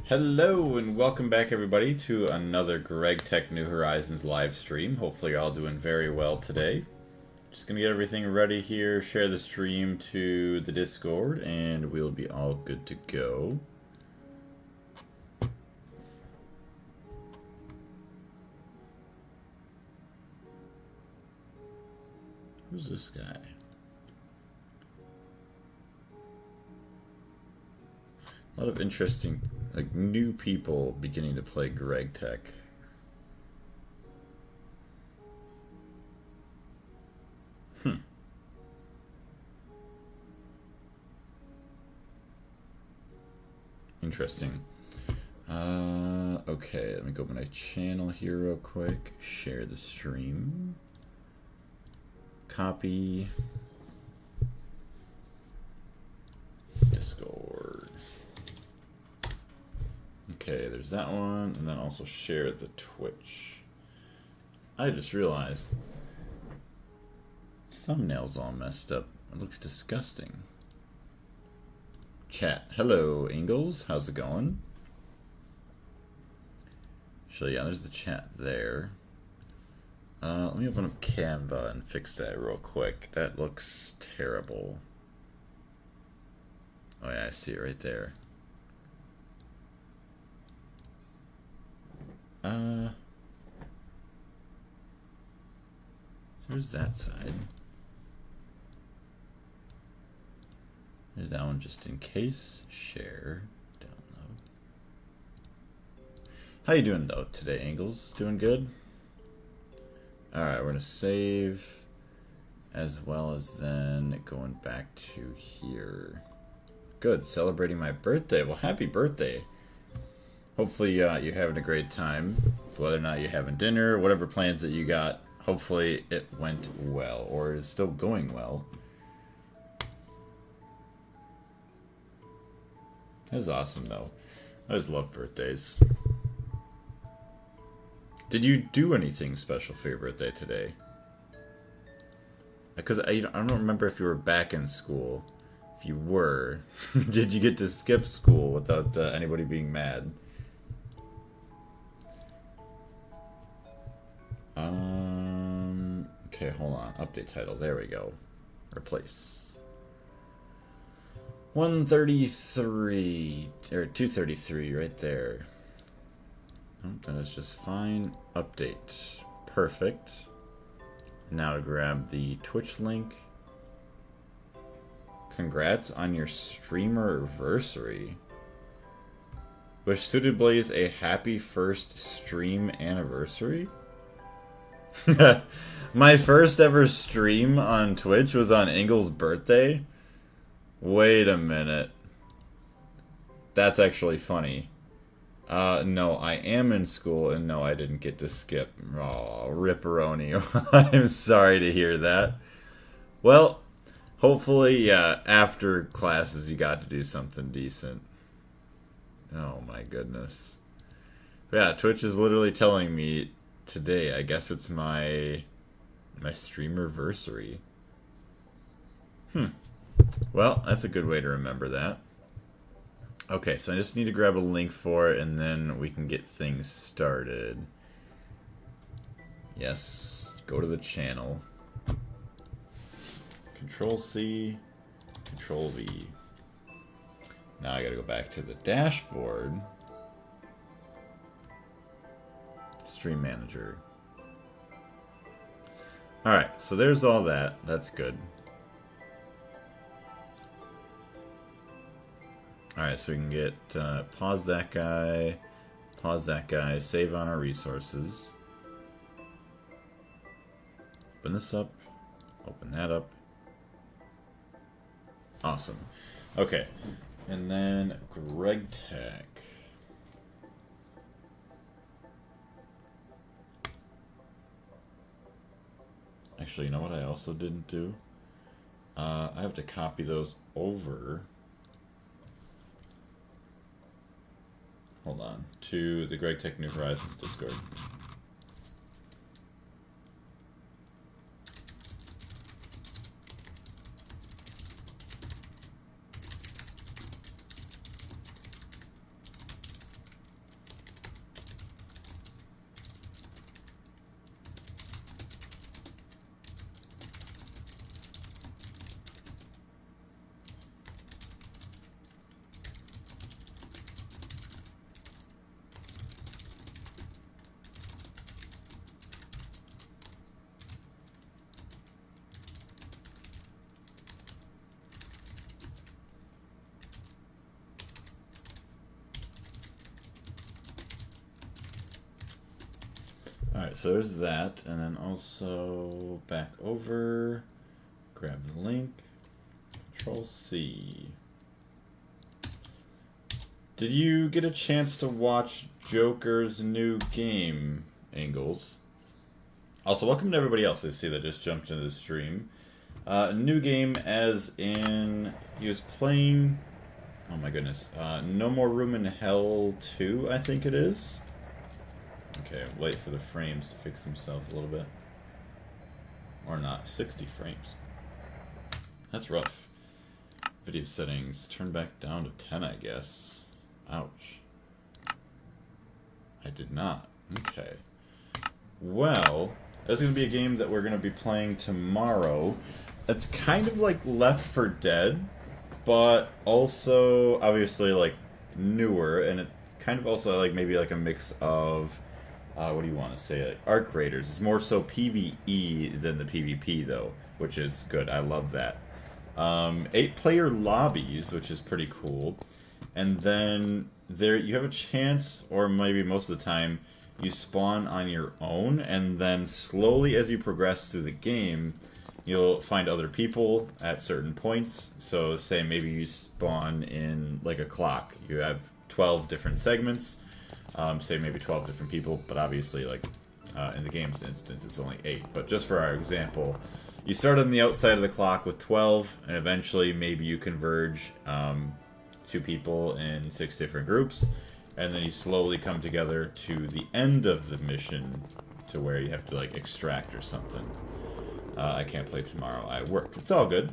Hello and welcome back everybody to another Greg Tech New Horizons live stream. Hopefully you're all doing very well today. Just gonna get everything ready here, share the stream to the Discord, and we'll be all good to go. Who's this guy? A lot of interesting, new people beginning to play Greg Tech. Interesting. Okay, let me go to my channel here real quick. Share the stream. Copy. Discord. Okay, there's that one, and then also share the Twitch. I just realized thumbnail's all messed up. It looks disgusting. Chat. Hello, Ingalls. How's it going? So yeah, there's the chat there. Let me open up Canva and fix that real quick. That looks terrible. Oh yeah, I see it right there. There's that side. There's that one just in case. Share. Download. How you doing though today, Angles? Doing good? Alright, we're gonna save as well as then going back to here. Good, celebrating my birthday. Well, happy birthday. Hopefully you're having a great time. Whether or not you're having dinner, whatever plans that you got, hopefully it went well or is still going well. That was awesome though. I just love birthdays. Did you do anything special for your birthday today? Because I don't remember if you were back in school. If you were, did you get to skip school without anybody being mad? Okay, hold on. Update title. There we go. Replace. 133 or 233 right there. Oh, that is just fine. Update. Perfect. Now to grab the Twitch link. Congrats on your streamer anniversary. Wish Suited Blaze a happy first stream anniversary. My first ever stream on Twitch was on Engel's birthday. Wait a minute. That's actually funny. No, I am in school, and no, I didn't get to skip. Aw, ripperoni. I'm sorry to hear that. Well, hopefully, yeah, after classes you got to do something decent. Oh my goodness. Yeah, Twitch is literally telling me today, I guess it's my streamerversary. Well, that's a good way to remember that. Okay, so I just need to grab a link for it, and then we can get things started. Yes, go to the channel. Control-C, Control-V. Now I gotta go back to the dashboard. Stream Manager. Alright, so there's all that. That's good. Alright, so we can get, pause that guy, save on our resources. Open this up, open that up. Awesome. Okay, and then Greg Tech. Actually, you know what I also didn't do? I have to copy those over. Hold on, to the Greg Tech New Horizons Discord. Alright, so there's that, and then also back over, grab the link, Control C. Did you get a chance to watch Joker's new game, Angles? Also, welcome to everybody else I see that just jumped into the stream. New game as in, he was playing, oh my goodness, No More Room in Hell 2, I think it is. Okay, wait for the frames to fix themselves a little bit. Or not, 60 frames. That's rough. Video settings, turn back down to 10, I guess. Ouch. I did not. Okay. Well, that's going to be a game that we're going to be playing tomorrow. It's kind of like Left 4 Dead, but also obviously like newer, and it's kind of also like maybe like a mix of what do you want to say, like Arc Raiders. It's more so PvE than the PvP though, which is good. I love that. 8-player lobbies, which is pretty cool, and then there you have a chance, or maybe most of the time, you spawn on your own, and then slowly as you progress through the game, you'll find other people at certain points. So say maybe you spawn in like a clock. You have 12 different segments, say maybe 12 different people, but obviously like in the game's instance it's only 8. But just for our example, you start on the outside of the clock with 12, and eventually maybe you converge 2 people in 6 different groups, and then you slowly come together to the end of the mission to where you have to like extract or something. I can't play tomorrow, I work. It's all good.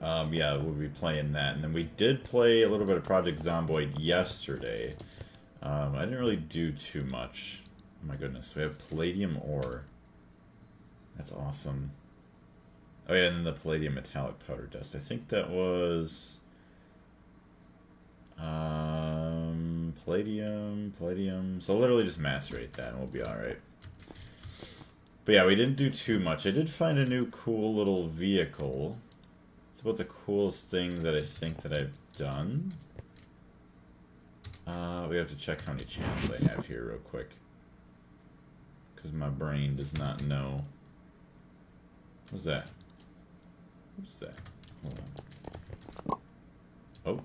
Yeah, we'll be playing that. And then we did play a little bit of Project Zomboid yesterday. I didn't really do too much. Oh my goodness, we have Palladium ore. That's awesome. Oh yeah, and then the Palladium metallic powder dust. I think that was... Palladium. So literally just macerate that and we'll be alright. But yeah, we didn't do too much. I did find a new cool little vehicle. It's about the coolest thing that I think that I've done. We have to check how many channels I have here real quick, because my brain does not know. What's that? What's that? Hold on. Oh.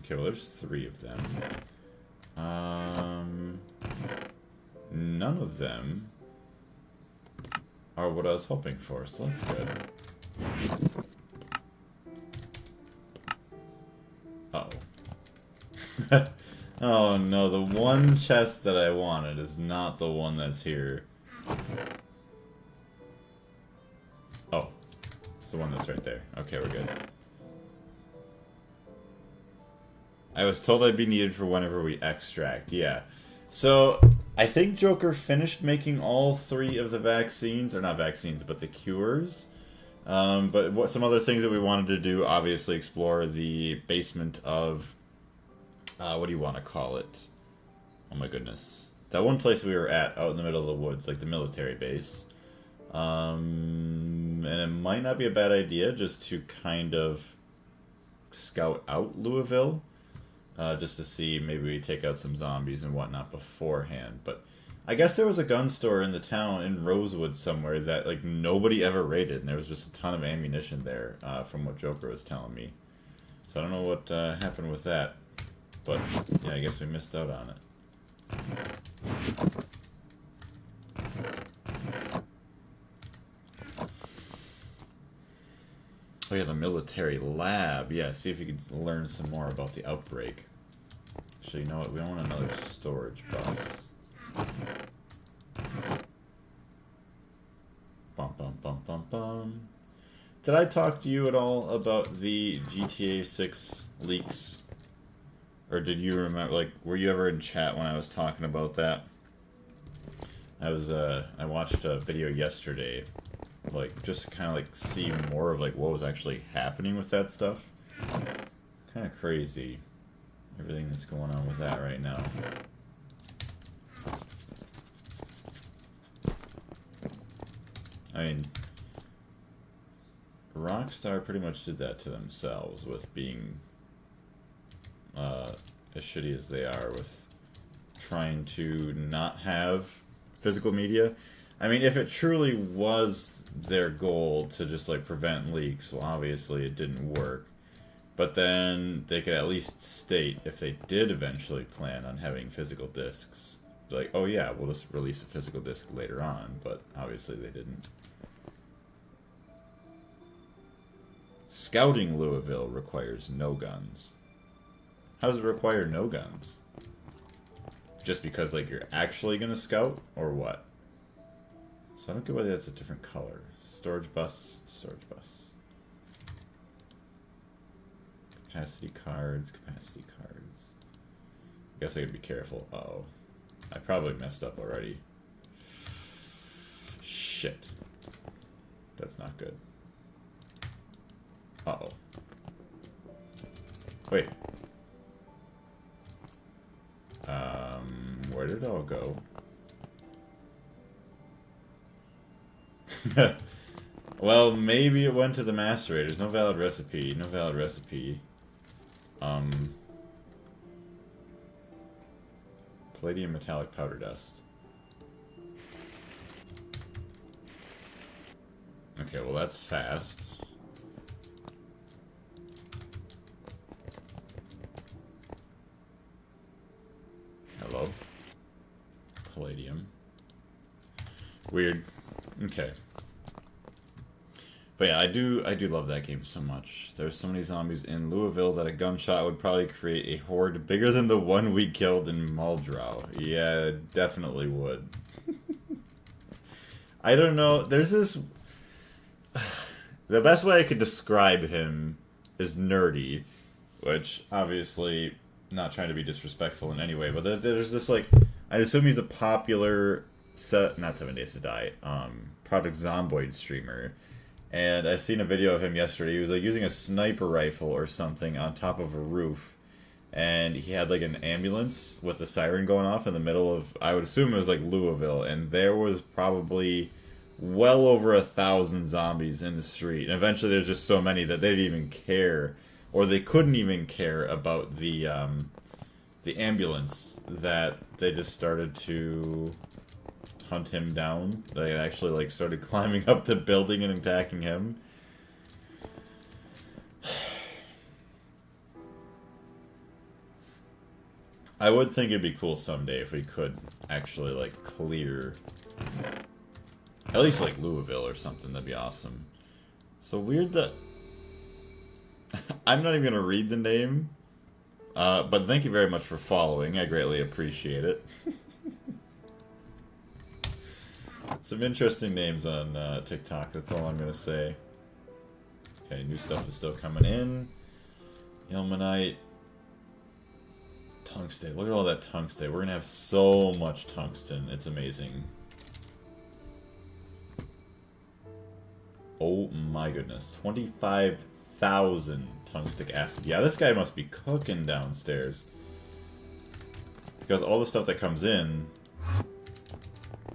Okay, well there's 3 of them. None of them are what I was hoping for, so that's good. Uh-oh. Oh no, the one chest that I wanted is not the one that's here. Oh, it's the one that's right there. Okay, we're good. I was told I'd be needed for whenever we extract, yeah. So, I think Joker finished making all 3 of the vaccines, or not vaccines, but the cures. But what some other things that we wanted to do, obviously explore the basement of, what do you want to call it? Oh my goodness. That one place we were at, out in the middle of the woods, like the military base. And it might not be a bad idea just to kind of scout out Louisville. Just to see, maybe we take out some zombies and whatnot beforehand. But I guess there was a gun store in the town in Rosewood somewhere that like nobody ever raided, and there was just a ton of ammunition there, from what Joker was telling me. So I don't know what happened with that, but yeah, I guess we missed out on it. Oh yeah, the military lab. Yeah, see if you can learn some more about the outbreak. Actually, you know what? We don't want another storage bus. Bum bum bum bum bum. Did I talk to you at all about the GTA 6 leaks? Or did you remember, like, were you ever in chat when I was talking about that? I watched a video yesterday, like, just to kind of, like, see more of, like, what was actually happening with that stuff. Kind of crazy, everything that's going on with that right now. I mean, Rockstar pretty much did that to themselves with being as shitty as they are with trying to not have physical media. I mean, if it truly was their goal to just like prevent leaks, well, obviously it didn't work. But then they could at least state if they did eventually plan on having physical discs. Like, oh yeah, we'll just release a physical disc later on, but obviously they didn't. Scouting Louisville requires no guns. How does it require no guns? Just because, like, you're actually gonna scout, or what? So I don't get why that's a different color. Storage bus, storage bus. Capacity cards, capacity cards. I guess I gotta be careful. Uh-oh. I probably messed up already. Shit. That's not good. Uh-oh. Wait. Where did it all go? Well, maybe it went to the macerators. No valid recipe. No valid recipe. Palladium metallic powder dust. Okay, well that's fast. Hello. Palladium. Weird. Okay. But yeah, I do love that game so much. There's so many zombies in Louisville that a gunshot would probably create a horde bigger than the one we killed in Muldrow. Yeah, it definitely would. I don't know. There's this... The best way I could describe him is nerdy, which obviously not trying to be disrespectful in any way, but there's this like, I assume he's a popular not 7 Days to Die, Project Zomboid streamer, and I seen a video of him yesterday. He was like using a sniper rifle or something on top of a roof, and he had like an ambulance with a siren going off in the middle of, I would assume it was like Louisville, and there was probably well over 1,000 zombies in the street, and eventually there's just so many that they didn't even care, or they couldn't even care about the ambulance, that they just started to hunt him down. They actually like started climbing up the building and attacking him. I would think it'd be cool someday if we could actually like clear at least like Louisville or something. That'd be awesome. So weird that I'm not even gonna read the name, but thank you very much for following. I greatly appreciate it. Some interesting names on TikTok, that's all I'm gonna say. Okay, new stuff is still coming in. Ilmenite. Tungsten. Look at all that tungsten. We're gonna have so much tungsten. It's amazing. Oh my goodness. 25,000 tungstic acid. Yeah, this guy must be cooking downstairs. Because all the stuff that comes in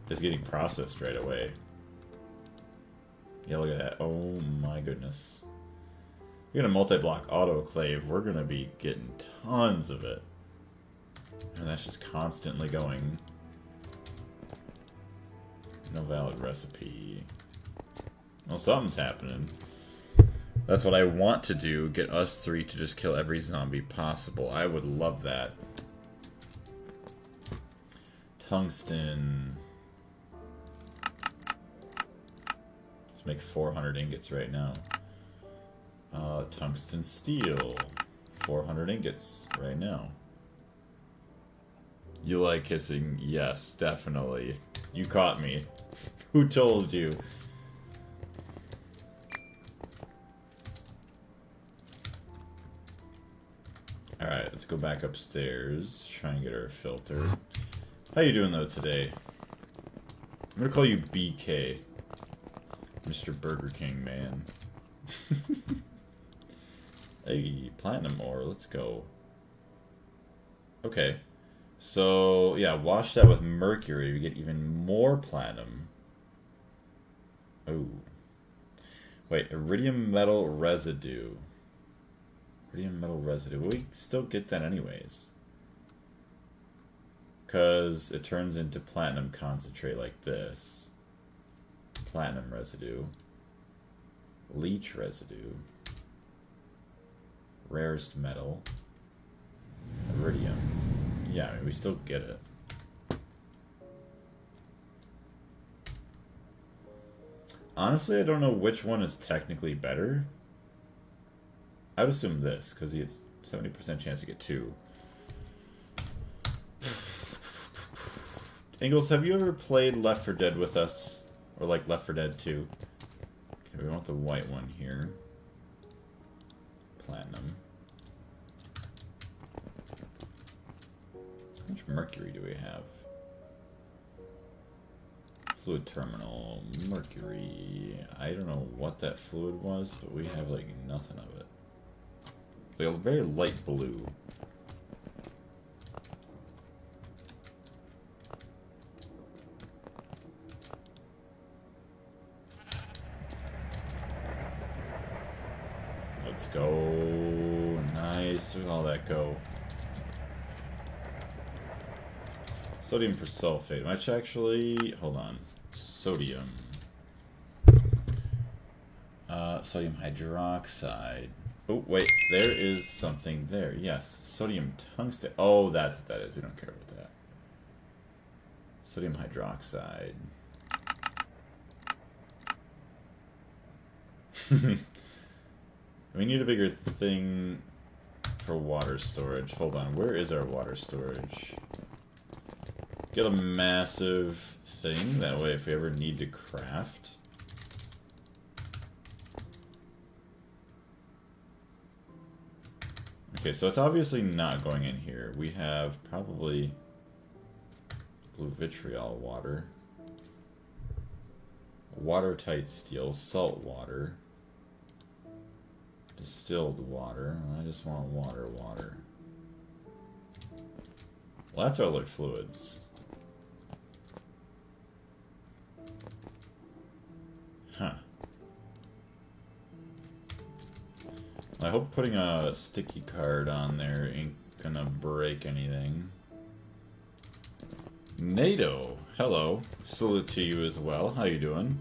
is getting processed right away. Yeah, look at that. Oh my goodness. We got a multi-block autoclave. We're gonna be getting tons of it. And that's just constantly going. No valid recipe. Well, something's happening. That's what I want to do. Get us three to just kill every zombie possible. I would love that. Tungsten. Let's make 400 ingots right now. Tungsten steel. 400 ingots right now. You like kissing? Yes, definitely. You caught me. Who told you? Alright, let's go back upstairs. Try and get our filter. How you doing though today? I'm gonna call you BK. Mr. Burger King man. Hey, platinum ore, let's go. Okay. So, yeah, wash that with mercury. We get even more platinum. Oh. Wait, iridium metal residue. Iridium metal residue. Will we still get that anyways? because it turns into platinum concentrate like this. Platinum residue. Leech residue. Rarest metal. Iridium. Yeah, I mean, we still get it. Honestly, I don't know which one is technically better. I would assume this, because he has 70% chance to get 2. Ingalls, have you ever played Left 4 Dead with us? Or like Left 4 Dead 2? Okay, we want the white one here. Platinum. How much mercury do we have? Fluid terminal, mercury. I don't know what that fluid was, but we have like nothing of it. It's like a very light blue. Let's go. Nice. Where'd all that go? Sodium persulfate, which actually, hold on. Sodium. Sodium hydroxide. Oh, wait, there is something there. Yes, sodium tungsten. Oh, that's what that is. We don't care about that. Sodium hydroxide. We need a bigger thing for water storage. Hold on, where is our water storage? Get a massive thing, that way if we ever need to craft. Okay, so it's obviously not going in here. We have probably blue vitriol water. Watertight steel, salt water. Distilled water. I just want water. Well, that's our other fluids. Huh. I hope putting a sticky card on there ain't gonna break anything. NATO, hello. Salute to you as well. How you doing?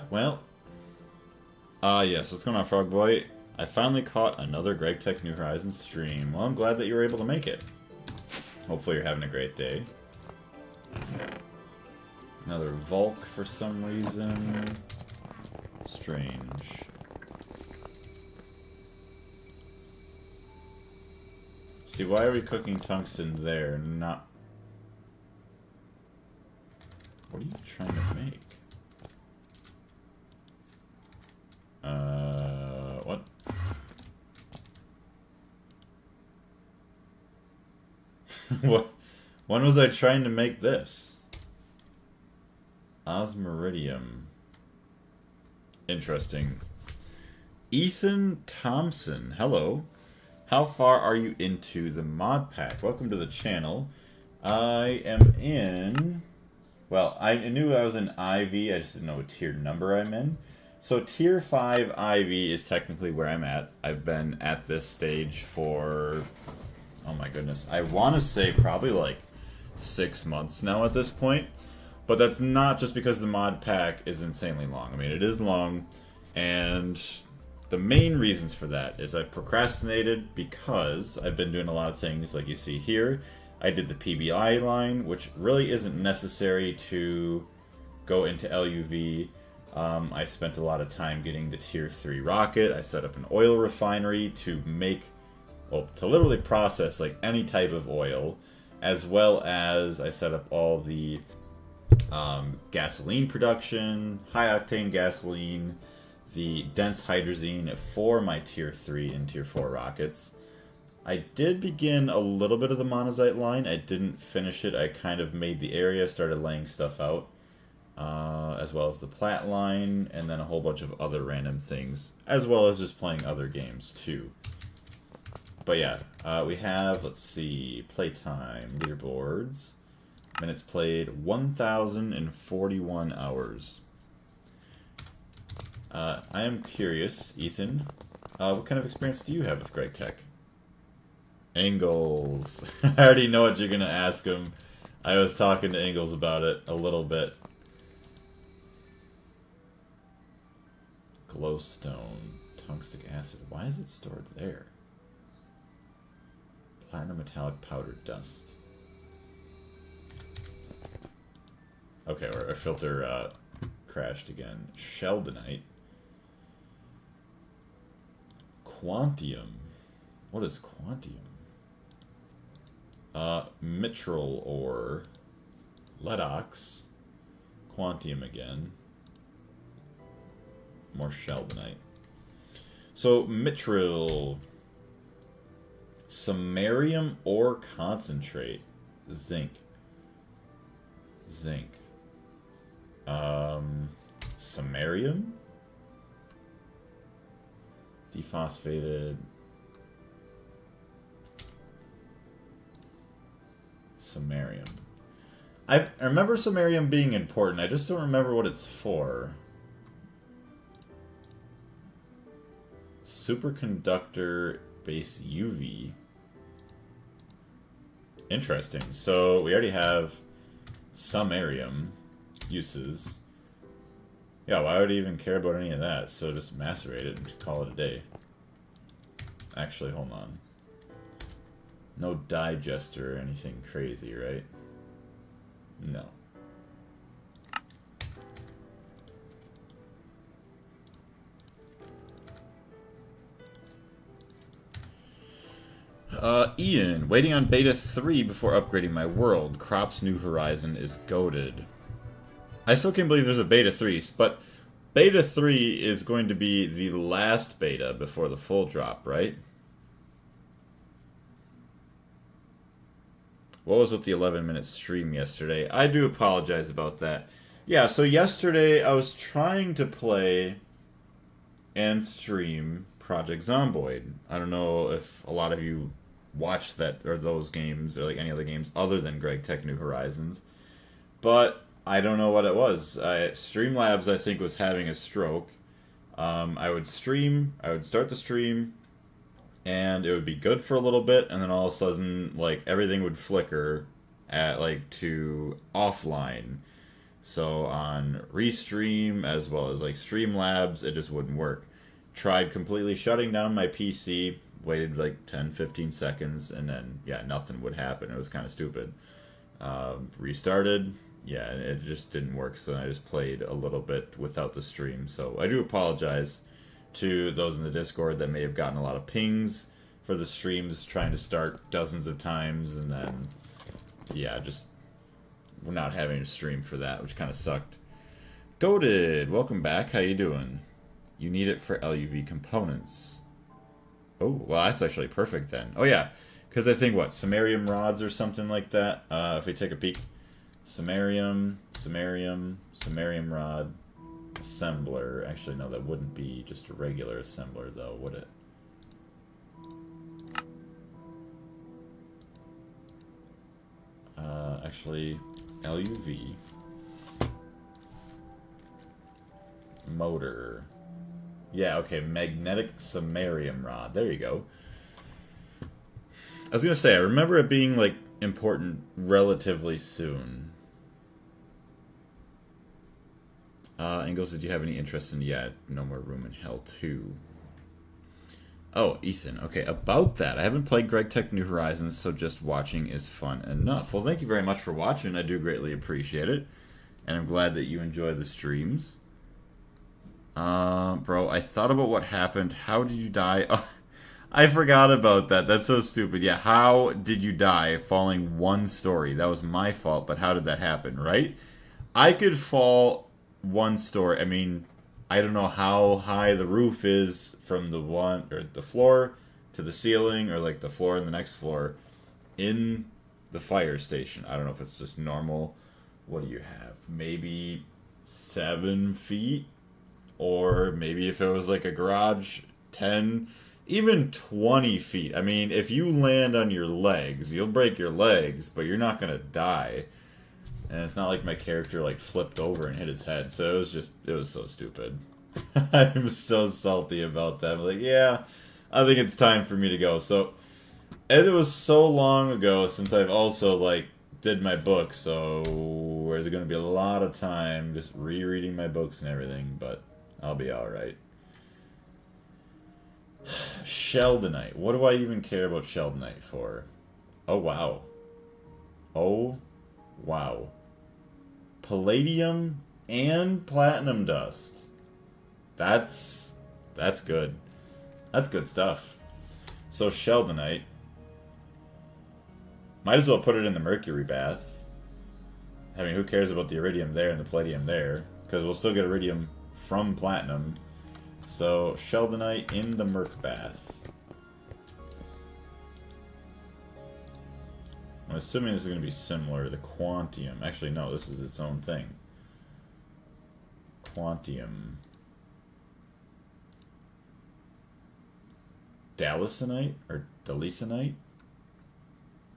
Well, yes, what's going on, Frog Boy? I finally caught another Greg Tech New Horizons stream. Well, I'm glad that you were able to make it. Hopefully you're having a great day. Another Volk for some reason. Strange. See, why are we cooking tungsten there? Not... What are you trying to make? What? What? When was I trying to make this? Osmiridium. Interesting. Ethan Thompson, hello. How far are you into the mod pack? Welcome to the channel. I am in... Well, I knew I was in IV, I just didn't know what tier number I'm in. So tier 5 IV is technically where I'm at. I've been at this stage for, oh my goodness, I want to say probably like 6 months now at this point. But that's not just because the mod pack is insanely long. I mean, it is long, and the main reasons for that is I procrastinated because I've been doing a lot of things like you see here. I did the PBI line, which really isn't necessary to go into LUV. I spent a lot of time getting the tier 3 rocket. I set up an oil refinery to make, well, to literally process like any type of oil, as well as I set up all the gasoline production, high octane gasoline, the dense hydrazine for my tier 3 and tier 4 rockets. I did begin a little bit of the monazite line. I didn't finish it. I kind of made the area, started laying stuff out. As well as the plat line, and then a whole bunch of other random things, as well as just playing other games too. But yeah, we have, let's see, playtime, leaderboards, Minutes played, 1,041 hours. I am curious, Ethan, what kind of experience do you have with Greg Tech? Ingalls. I already know what you're going to ask him. I was talking to Ingalls about it a little bit. Glowstone. Tungstic acid. Why is it stored there? Platinum metallic powder dust. Okay, our filter crashed again. Sheldonite. Quantium. What is quantium? Mitral ore. Ledox. Quantium again. More sheldonite. So, mitral. Samarium ore concentrate. Zinc. Zinc. Samarium? Dephosphated. Samarium. I remember samarium being important. I just don't remember what it's for. Superconductor base UV. Interesting. So we already have samarium uses. Yeah, why would I even care about any of that? So just macerate it and call it a day. Actually, hold on. No digester or anything crazy, right? No. Ian, waiting on Beta 3 before upgrading my world. Crop's New Horizon is goated. I still can't believe there's a Beta 3, but Beta 3 is going to be the last beta before the full drop, right? What was with the 11-minute stream yesterday? I do apologize about that. Yeah, so yesterday I was trying to play and stream Project Zomboid. I don't know if a lot of you watched that or those games or like any other games other than Greg Tech New Horizons, but I don't know what it was. Streamlabs, I think, was having a stroke. I would start the stream, and it would be good for a little bit, and then all of a sudden, like, everything would flicker to offline. So on Restream, as well as, like, Streamlabs, it just wouldn't work. Tried completely shutting down my PC, waited, like, 10, 15 seconds, and then, yeah, nothing would happen. It was kind of stupid. Restarted. Yeah, it just didn't work, so I just played a little bit without the stream. So I do apologize to those in the Discord that may have gotten a lot of pings for the streams trying to start dozens of times, and then, yeah, just not having a stream for that, which kind of sucked. Goated, welcome back. How you doing? You need it for LUV components. Oh, well, that's actually perfect then. Oh, yeah, because I think, what, samarium rods or something like that? If we take a peek. Samarium rod, assembler. Actually, no, that wouldn't be just a regular assembler, though, would it? Actually, LUV. Motor. Yeah, okay, magnetic samarium rod. There you go. I was gonna say, I remember it being, like, important relatively soon. Ingalls, did you have any interest in, yeah, No More Room in Hell 2? Oh, Ethan, okay, about that. I haven't played Greg Tech New Horizons, so just watching is fun enough. Well, thank you very much for watching. I do greatly appreciate it. And I'm glad that you enjoy the streams. Bro, I thought about what happened. How did you die? Oh, I forgot about that. That's so stupid. Yeah, how did you die falling one story? That was my fault, but how did that happen, right? I could fall one story. I mean, I don't know how high the roof is from the floor to the ceiling, or like the floor and the next floor in the fire station. I don't know if it's just normal. What do you have? Maybe 7 feet? Or maybe if it was like a garage, 10, even 20 feet. I mean, if you land on your legs, you'll break your legs, but you're not going to die. And it's not like my character like flipped over and hit his head, so it was so stupid. I'm so salty about that. I'm like, yeah, I think it's time for me to go. So, and it was so long ago since I've also like did my book, so there's going to be a lot of time just rereading my books and everything, but I'll be alright. Sheldonite. What do I even care about Sheldonite for? Oh, wow. Oh, wow. Palladium and platinum dust. That's good. That's good stuff. So Sheldonite. Might as well put it in the mercury bath. I mean, who cares about the iridium there and the palladium there? Because we'll still get iridium from platinum. So Sheldonite in the merc bath. I'm assuming this is going to be similar to the Quantium. Actually, no, this is its own thing. Quantium. Dalisonite? Or Dalisonite?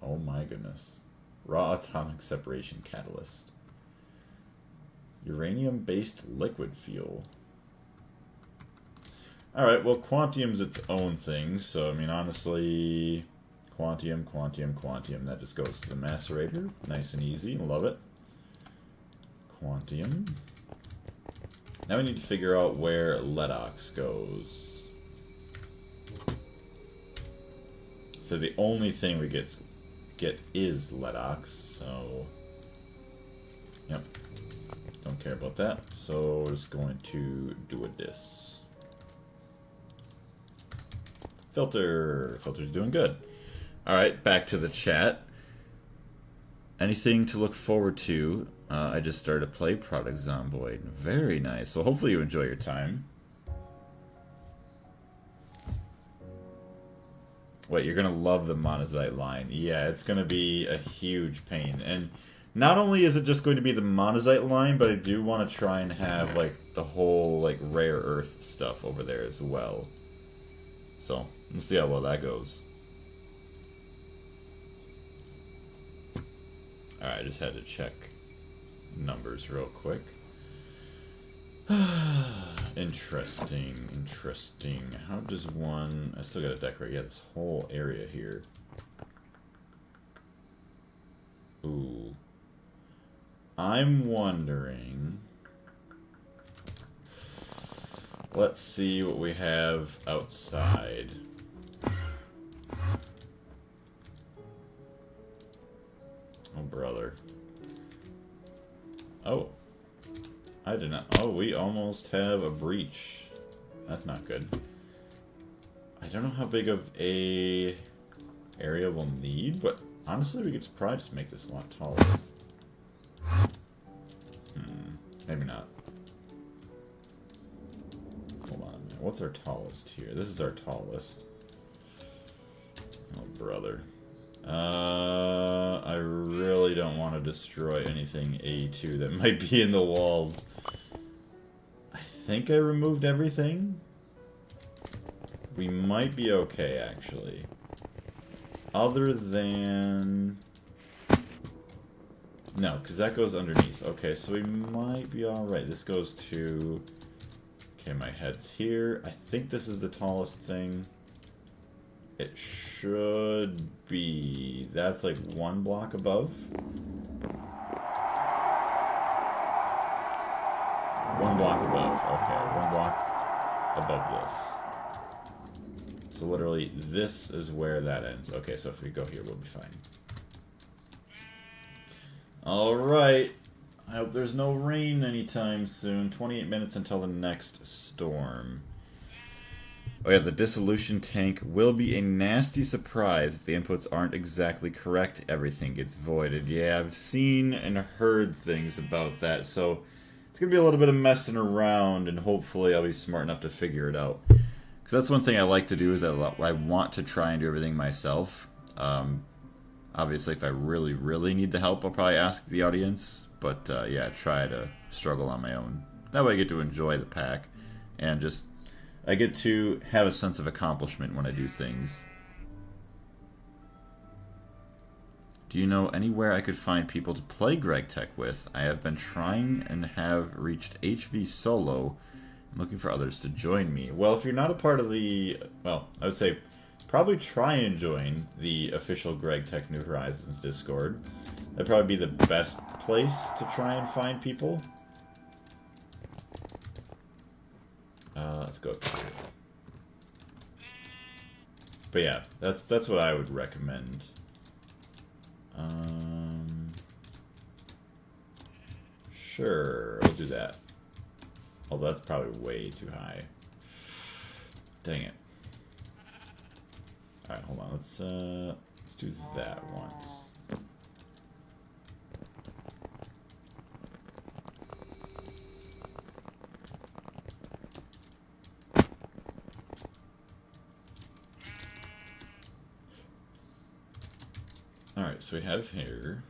Oh my goodness. Raw atomic separation catalyst. Uranium-based liquid fuel. Alright, well, Quantium's its own thing, so, I mean, honestly... Quantium, that just goes to the macerator. Nice and easy, love it. Quantium. Now we need to figure out where Ledox goes. So the only thing we get is Ledox, so... Yep. Don't care about that, so we're just going to do a dis. Filter's doing good. Alright, back to the chat. Anything to look forward to? I just started to play Product Zomboid. Very nice. Well, hopefully you enjoy your time. Wait, you're going to love the monazite line. Yeah, it's going to be a huge pain. And not only is it just going to be the monazite line, but I do want to try and have, like, the whole, like, rare earth stuff over there as well. So, we'll see how well that goes. Alright, I just had to check numbers real quick. Interesting. How does one... I still gotta decorate, yeah, this whole area here. Ooh. I'm wondering... Let's see what we have outside. Oh, brother. Oh. I did not... Oh, we almost have a breach. That's not good. I don't know how big of a area we'll need, but honestly, we could probably just make this a lot taller. Maybe not. Hold on a minute. What's our tallest here? This is our tallest. Oh, brother. I really don't want to destroy anything A2 that might be in the walls. I think I removed everything. We might be okay, actually. Other than... No, because that goes underneath. Okay, so we might be alright. This goes to... Okay, my head's here. I think this is the tallest thing. It should be... That's like one block above. One block above. Okay, one block above this. So literally, this is where that ends. Okay, so if we go here, we'll be fine. Alright. I hope there's no rain anytime soon. 28 minutes until the next storm. Oh yeah, the dissolution tank will be a nasty surprise if the inputs aren't exactly correct. Everything gets voided. Yeah, I've seen and heard things about that, so it's going to be a little bit of messing around, and hopefully I'll be smart enough to figure it out. Because that's one thing I like to do, is I want to try and do everything myself. Obviously, if I really need the help, I'll probably ask the audience. But yeah, try to struggle on my own. That way I get to enjoy the pack, and just... I get to have a sense of accomplishment when I do things. Do you know anywhere I could find people to play GregTech with? I have been trying and have reached HV solo. I'm looking for others to join me. Well, if you're not a part of the... Well, I would say probably try and join the official GregTech New Horizons Discord. That'd probably be the best place to try and find people. Let's go. But yeah, that's what I would recommend. Sure, we'll do that. Although that's probably way too high. Dang it. Alright, hold on. Let's do that once. Alright, so we have here.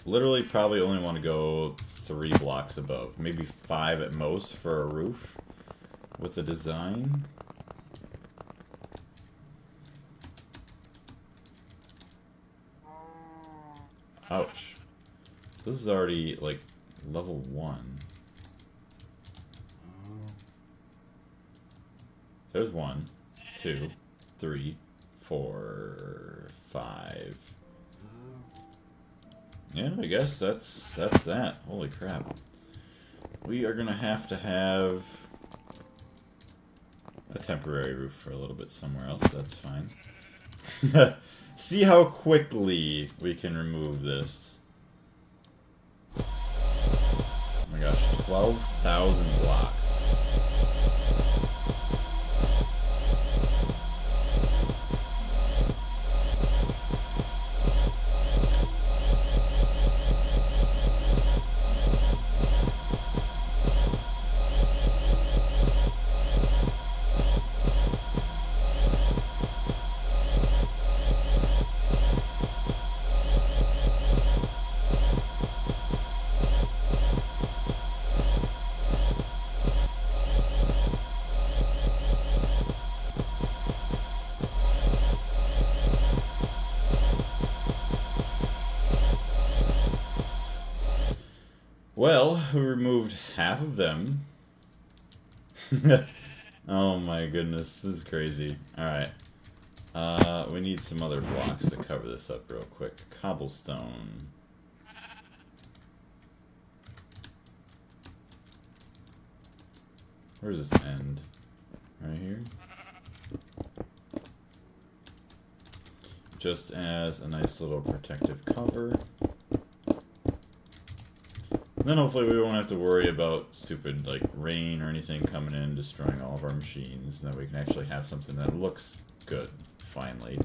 Literally probably only want to go 3 blocks above. Maybe 5 at most for a roof with the design. Ouch. So this is already like level 1. There's 1, 2, 3, 4, 5. Yeah, I guess that's that. Holy crap. We are gonna have a temporary roof for a little bit somewhere else, but that's fine. See how quickly we can remove this. Oh my gosh, 12,000 blocks. Well, we removed half of them. Oh my goodness, this is crazy. Alright. We need some other blocks to cover this up real quick. Cobblestone. Where does this end? Right here? Just as a nice little protective cover. Then hopefully we won't have to worry about stupid like rain or anything coming in, destroying all of our machines, and then we can actually have something that looks good, finally.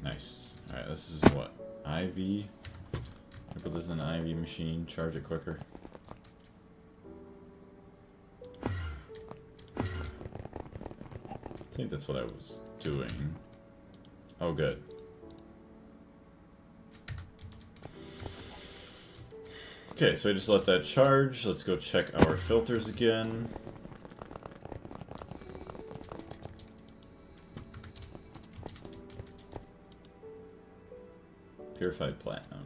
Nice. Alright, this is what? IV? I put this in an IV machine, charge it quicker. I think that's what I was doing. Oh, good. Okay, so I just let that charge. Let's go check our filters again. Purified platinum.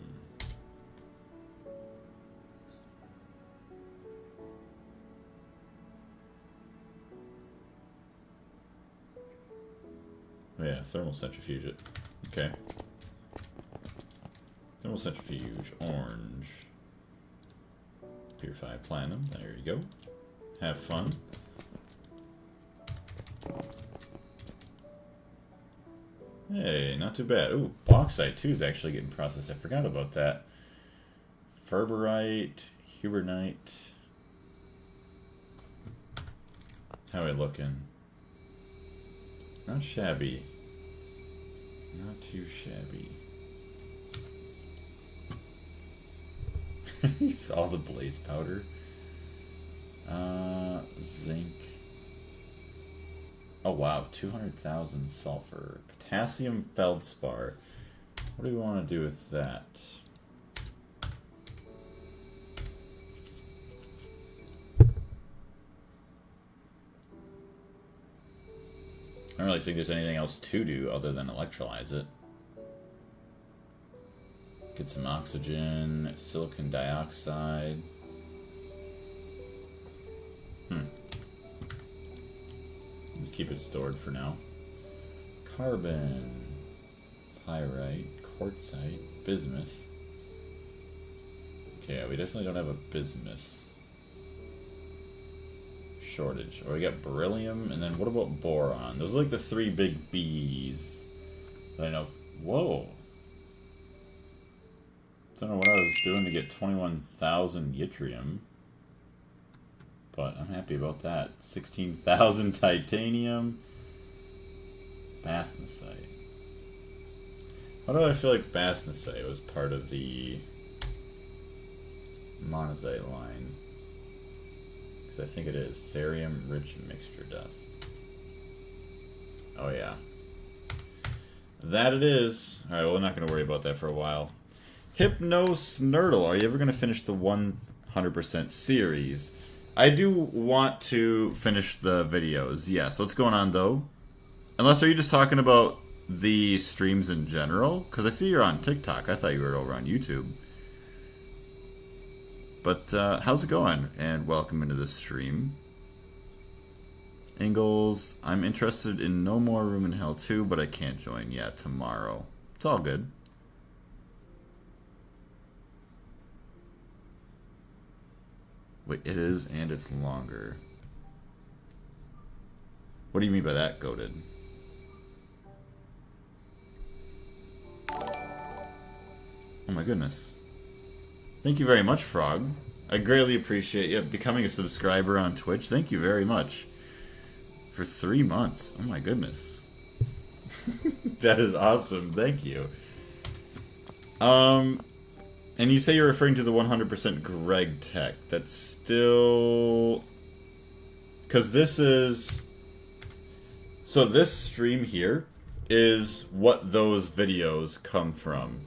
Oh yeah, thermal centrifuge it. Okay. Thermal centrifuge, orange. Purified platinum, there you go. Have fun. Hey, not too bad. Ooh, bauxite too is actually getting processed. I forgot about that. Ferberite, Hubernite. How are we looking? Not shabby. Not too shabby. All the blaze powder. Zinc. Oh wow, 200,000 sulfur. Potassium feldspar. What do we want to do with that? I don't really think there's anything else to do other than electrolyze it. Get some oxygen, silicon dioxide. Just keep it stored for now. Carbon, pyrite, quartzite, bismuth. Okay, we definitely don't have a bismuth shortage. Or we got beryllium, and then what about boron? Those are like the three big B's that I know. Whoa. Don't know what I was doing to get 21,000 yttrium, but I'm happy about that. 16,000 titanium. Bastnasite. Why do I feel like bastnasite was part of the monazite line? I think it is. Cerium rich mixture dust. Oh yeah. That it is. Alright, well, we're not going to worry about that for a while. Hypno Snurtle, are you ever going to finish the 100% series? I do want to finish the videos, yes. What's going on though? Unless, are you just talking about the streams in general? Because I see you're on TikTok. I thought you were over on YouTube. But how's it going? And welcome into the stream. Ingalls, I'm interested in No More Room in Hell 2, but I can't join yet tomorrow. It's all good. Wait, it is, and it's longer. What do you mean by that, Goated? Oh my goodness. Thank you very much, Frog. I greatly appreciate you becoming a subscriber on Twitch. Thank you very much. For 3 months. Oh my goodness. That is awesome. Thank you. And you say you're referring to the 100% Greg Tech. That's still... Because this is... So this stream here is what those videos come from.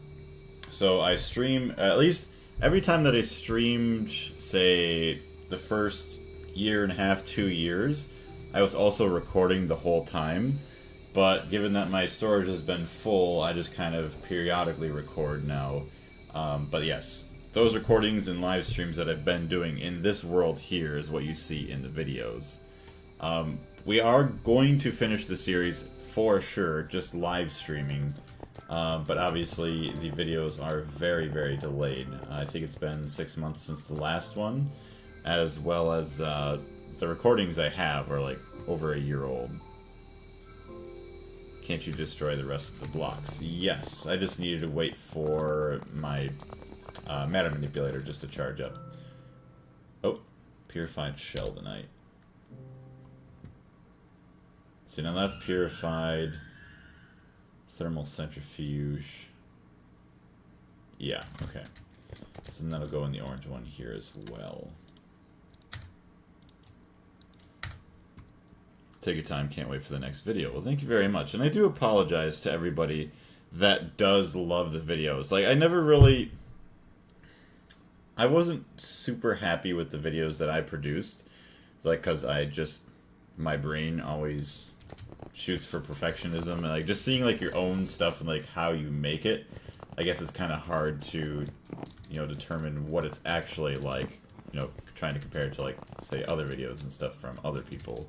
So I stream, at least every time that I streamed, say, the first year and a half, 2 years, I was also recording the whole time. But given that my storage has been full, I just kind of periodically record now. But yes, those recordings and live streams that I've been doing in this world here is what you see in the videos. We are going to finish the series for sure, just live streaming. But obviously the videos are very, very delayed. I think it's been 6 months since the last one, as well as the recordings I have are like over a year old. Can't you destroy the rest of the blocks? Yes, I just needed to wait for my matter manipulator just to charge up. Oh, purified shell tonight. See, now that's purified. Thermal centrifuge. Yeah, okay. So then that'll go in the orange one here as well. Take your time, can't wait for the next video. Well, thank you very much. And I do apologize to everybody that does love the videos. Like, I wasn't super happy with the videos that I produced. It's like, because my brain always shoots for perfectionism, and like just seeing like your own stuff and like how you make it, I guess it's kind of hard to, determine what it's actually like, trying to compare it to like, say, other videos and stuff from other people.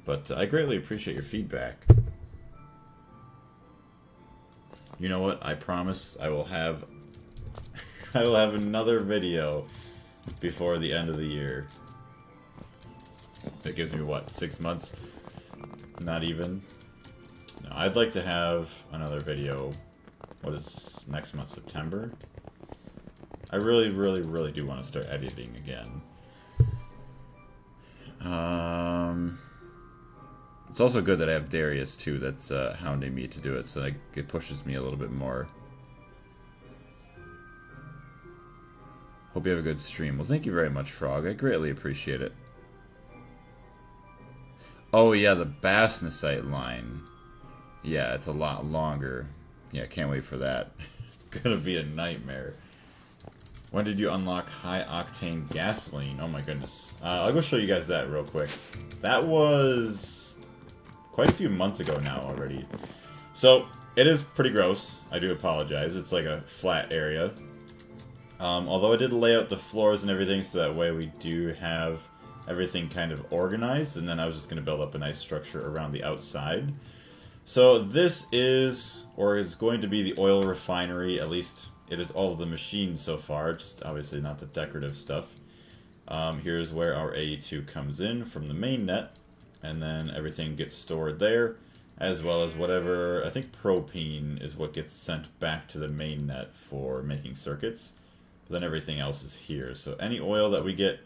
But I greatly appreciate your feedback. You know what? I promise I will have another video before the end of the year. That gives me what, 6 months? Not even. No, I'd like to have another video. What is next month, September? I really, really, really do want to start editing again. It's also good that I have Darius too. That's hounding me to do it, so it pushes me a little bit more. Hope you have a good stream. Well, thank you very much, Frog. I greatly appreciate it. Oh, yeah, the Basnasite line. Yeah, it's a lot longer. Yeah, can't wait for that. It's gonna be a nightmare. When did you unlock high-octane gasoline? Oh my goodness. I'll go show you guys that real quick. That was quite a few months ago now already. So, it is pretty gross. I do apologize. It's like a flat area. Although I did lay out the floors and everything so that way we do have everything kind of organized, and then I was just going to build up a nice structure around the outside. So this is, or is going to be, the oil refinery. At least it is all of the machines so far, just obviously not the decorative stuff. Here's where our AE2 comes in from the main net, and then everything gets stored there, as well as whatever, I think propane is what gets sent back to the main net for making circuits. But then everything else is here. So any oil that we get,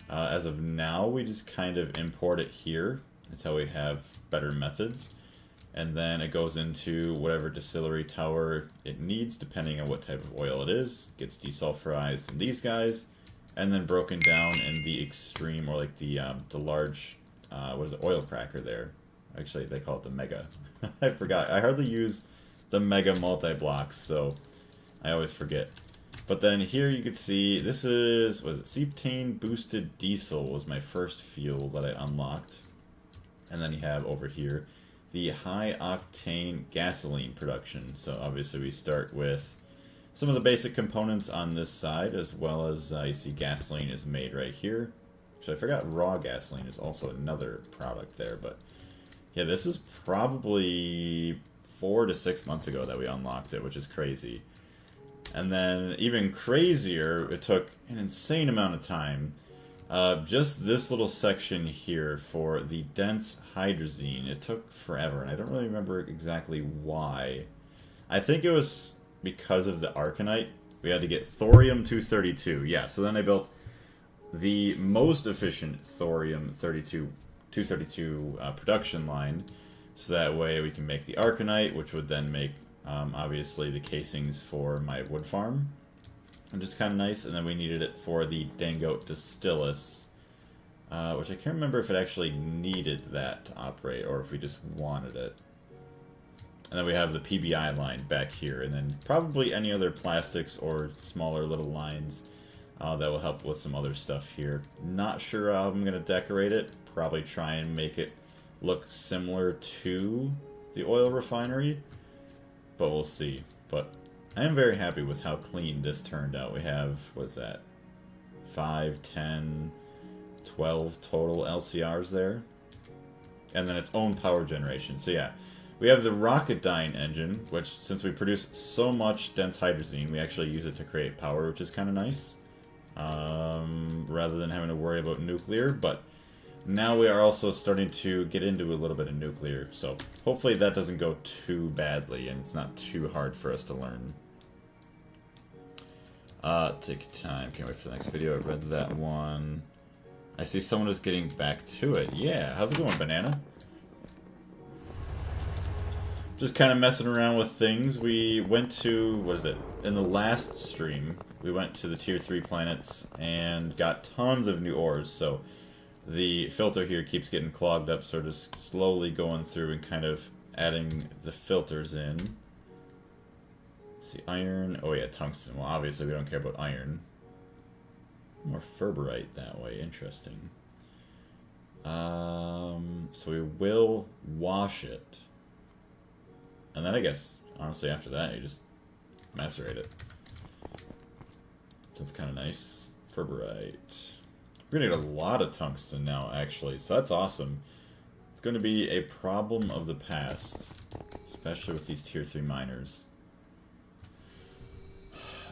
as of now, we just kind of import it here. That's how we have better methods. And then it goes into whatever distillery tower it needs, depending on what type of oil it is. It gets desulfurized in these guys, and then broken down in the extreme, or like the large, what is it, oil cracker there. Actually, they call it the Mega. I forgot. I hardly use the Mega multi-blocks, so I always forget. But then here you can see, this is, was it Septane Boosted Diesel was my first fuel that I unlocked. And then you have over here the high octane gasoline production. So obviously we start with some of the basic components on this side, as well as you see gasoline is made right here. Actually, I forgot raw gasoline is also another product there, but yeah, this is probably 4 to 6 months ago that we unlocked it, which is crazy. And then even crazier, it took an insane amount of time. Just this little section here for the dense hydrazine, it took forever, and I don't really remember exactly why. I think it was because of the arcanite. We had to get thorium-232. Yeah, so then I built the most efficient thorium-232 production line, so that way we can make the arcanite, which would then make obviously the casings for my wood farm, which is kind of nice. And then we needed it for the Dangote Distillus, which I can't remember if it actually needed that to operate or if we just wanted it. And then we have the PBI line back here, and then probably any other plastics or smaller little lines that will help with some other stuff here. Not sure how I'm going to decorate it. Probably try and make it look similar to the oil refinery, but we'll see. But I am very happy with how clean this turned out. We have, what's that, 5, 10, 12 total LCRs there. And then its own power generation. So yeah, we have the Rocketdyne engine, which, since we produce so much dense hydrazine, we actually use it to create power, which is kind of nice. Rather than having to worry about nuclear, but now we are also starting to get into a little bit of nuclear, so hopefully that doesn't go too badly and it's not too hard for us to learn. Take your time. Can't wait for the next video. I read that one. I see someone is getting back to it. Yeah, how's it going, Banana? Just kind of messing around with things. We went to, what is it, in the last stream, we went to the tier 3 planets and got tons of new ores, so the filter here keeps getting clogged up, so just slowly going through and kind of adding the filters in. Let's see, iron, oh yeah, tungsten. Well, obviously we don't care about iron. More ferberite that way, interesting. So we will wash it. And then I guess, honestly, after that, you just macerate it. That's kind of nice. Ferberite. We're going to get a lot of tungsten now, actually, so that's awesome. It's going to be a problem of the past, especially with these tier 3 miners.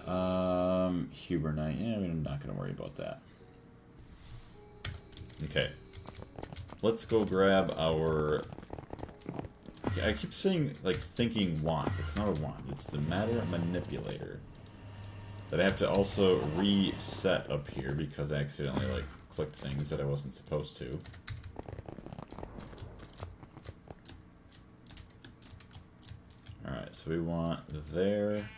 Hubernite, yeah, we're not going to worry about that. Okay. Let's go grab our... I keep saying, like, thinking wand. It's not a wand. It's the matter manipulator. That I have to also reset up here because I accidentally, like, clicked things that I wasn't supposed to. Alright, so we want there.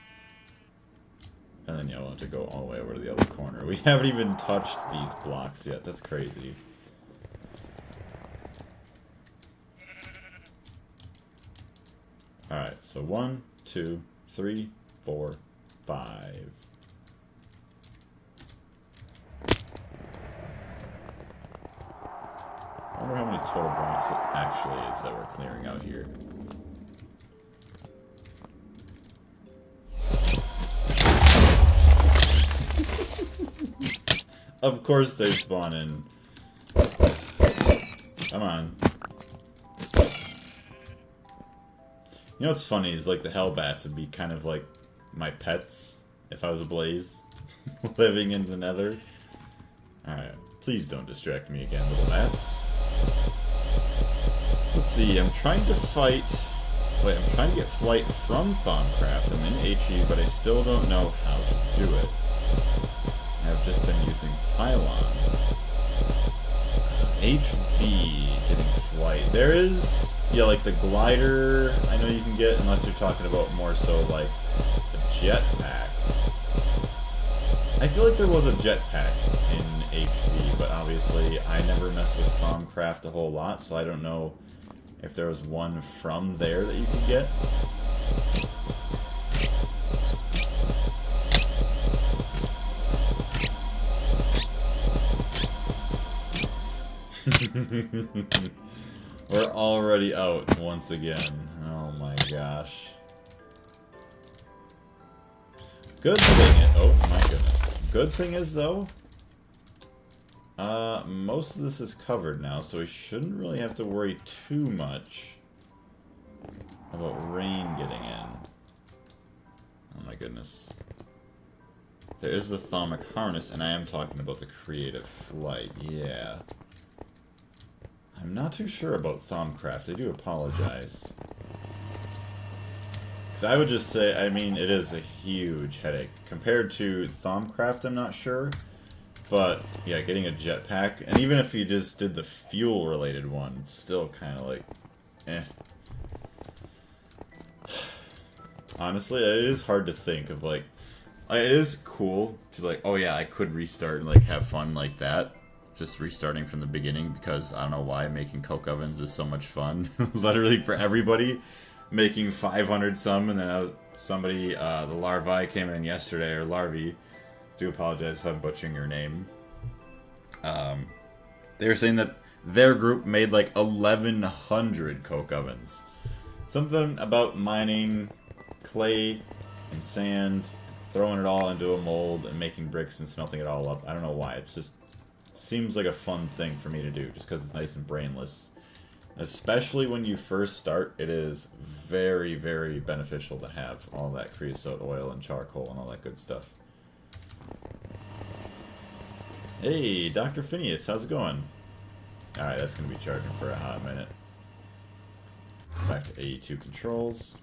And then, yeah, we'll have to go all the way over to the other corner. We haven't even touched these blocks yet. That's crazy. Alright, so 1, 2, 3, 4, 5. I wonder how many total blocks it actually is that we're clearing out here. Of course they spawn in. Come on. You know what's funny is like the Hellbats would be kind of like my pets if I was a Blaze living in the Nether. Alright, please don't distract me again, little bats. Let's see, I'm trying to fight... Wait, I'm trying to get flight from Thaumcraft. I'm in HE, but I still don't know how to do it. I've just been using pylons. HV, getting flight. There is, yeah, like the glider I know you can get, unless you're talking about more so like a jetpack. I feel like there was a jetpack in HV, but obviously I never messed with Thaumcraft a whole lot, so I don't know if there was one from there that you could get. We're already out once again. Oh my gosh. Good thing is, oh my goodness. Good thing is though, most of this is covered now, so we shouldn't really have to worry too much about rain getting in. Oh my goodness. There is the Thaumic Harness, and I am talking about the Creative Flight, yeah. I'm not too sure about Thaumcraft, I do apologize. Because I would just say, I mean, it is a huge headache. Compared to Thaumcraft, I'm not sure. But, yeah, getting a jetpack, and even if you just did the fuel-related one, it's still kind of like, eh. Honestly, it is hard to think of, like, it is cool to be like, oh yeah, I could restart and, like, have fun like that. Just restarting from the beginning, because I don't know why making coke ovens is so much fun. Literally for everybody, making 500 some, and then somebody, the Larvae came in yesterday, or Larvae, do apologize if I'm butchering your name. They were saying that their group made like 1,100 coke ovens. Something about mining clay and sand, throwing it all into a mold, and making bricks and smelting it all up. I don't know why, it's just seems like a fun thing for me to do, just because it's nice and brainless. Especially when you first start, it is very, very beneficial to have all that creosote oil and charcoal and all that good stuff. Hey, Dr. Phineas, how's it going? Alright, that's going to be charging for a hot minute. Back to AE2 controls.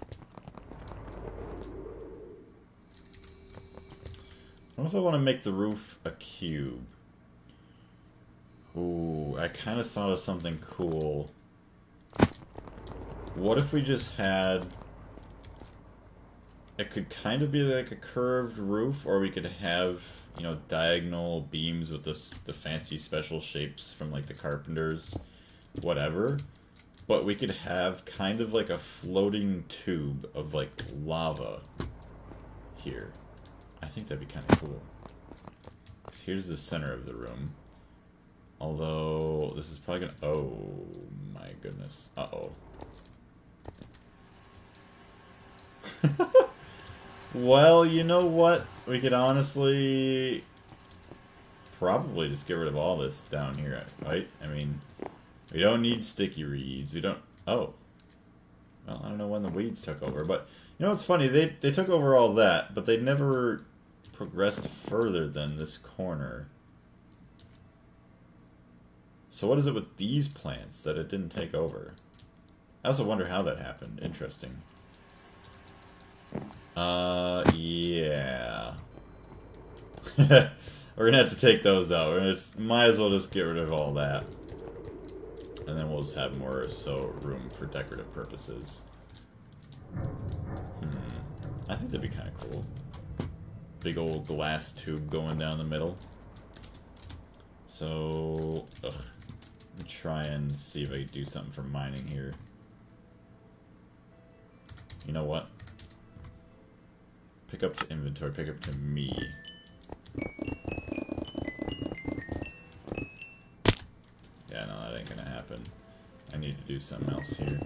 I wonder if I want to make the roof a cube. Ooh, I kind of thought of something cool. What if we just had... It could kind of be like a curved roof, or we could have, you know, diagonal beams with the fancy special shapes from, like, the carpenters, whatever. But we could have kind of like a floating tube of, like, lava here. I think that'd be kind of cool. Here's the center of the room. Although, this is probably gonna... Oh, my goodness. Uh-oh. Well, you know what? We could honestly... probably just get rid of all this down here, right? I mean, we don't need sticky reeds. We don't... Oh. Well, I don't know when the weeds took over, but... You know what's funny? They took over all that, but they never progressed further than this corner. So what is it with these plants that it didn't take over? I also wonder how that happened. Interesting. Yeah. We're gonna have to take those out. We're gonna might as well just get rid of all that. And then we'll just have more room for decorative purposes. I think that'd be kind of cool. big old glass tube going down the middle. So, let me try and see if I can do something for mining here. You know what? Pick up to inventory, pick up to me. Yeah, no, that ain't gonna happen. I need to do something else here.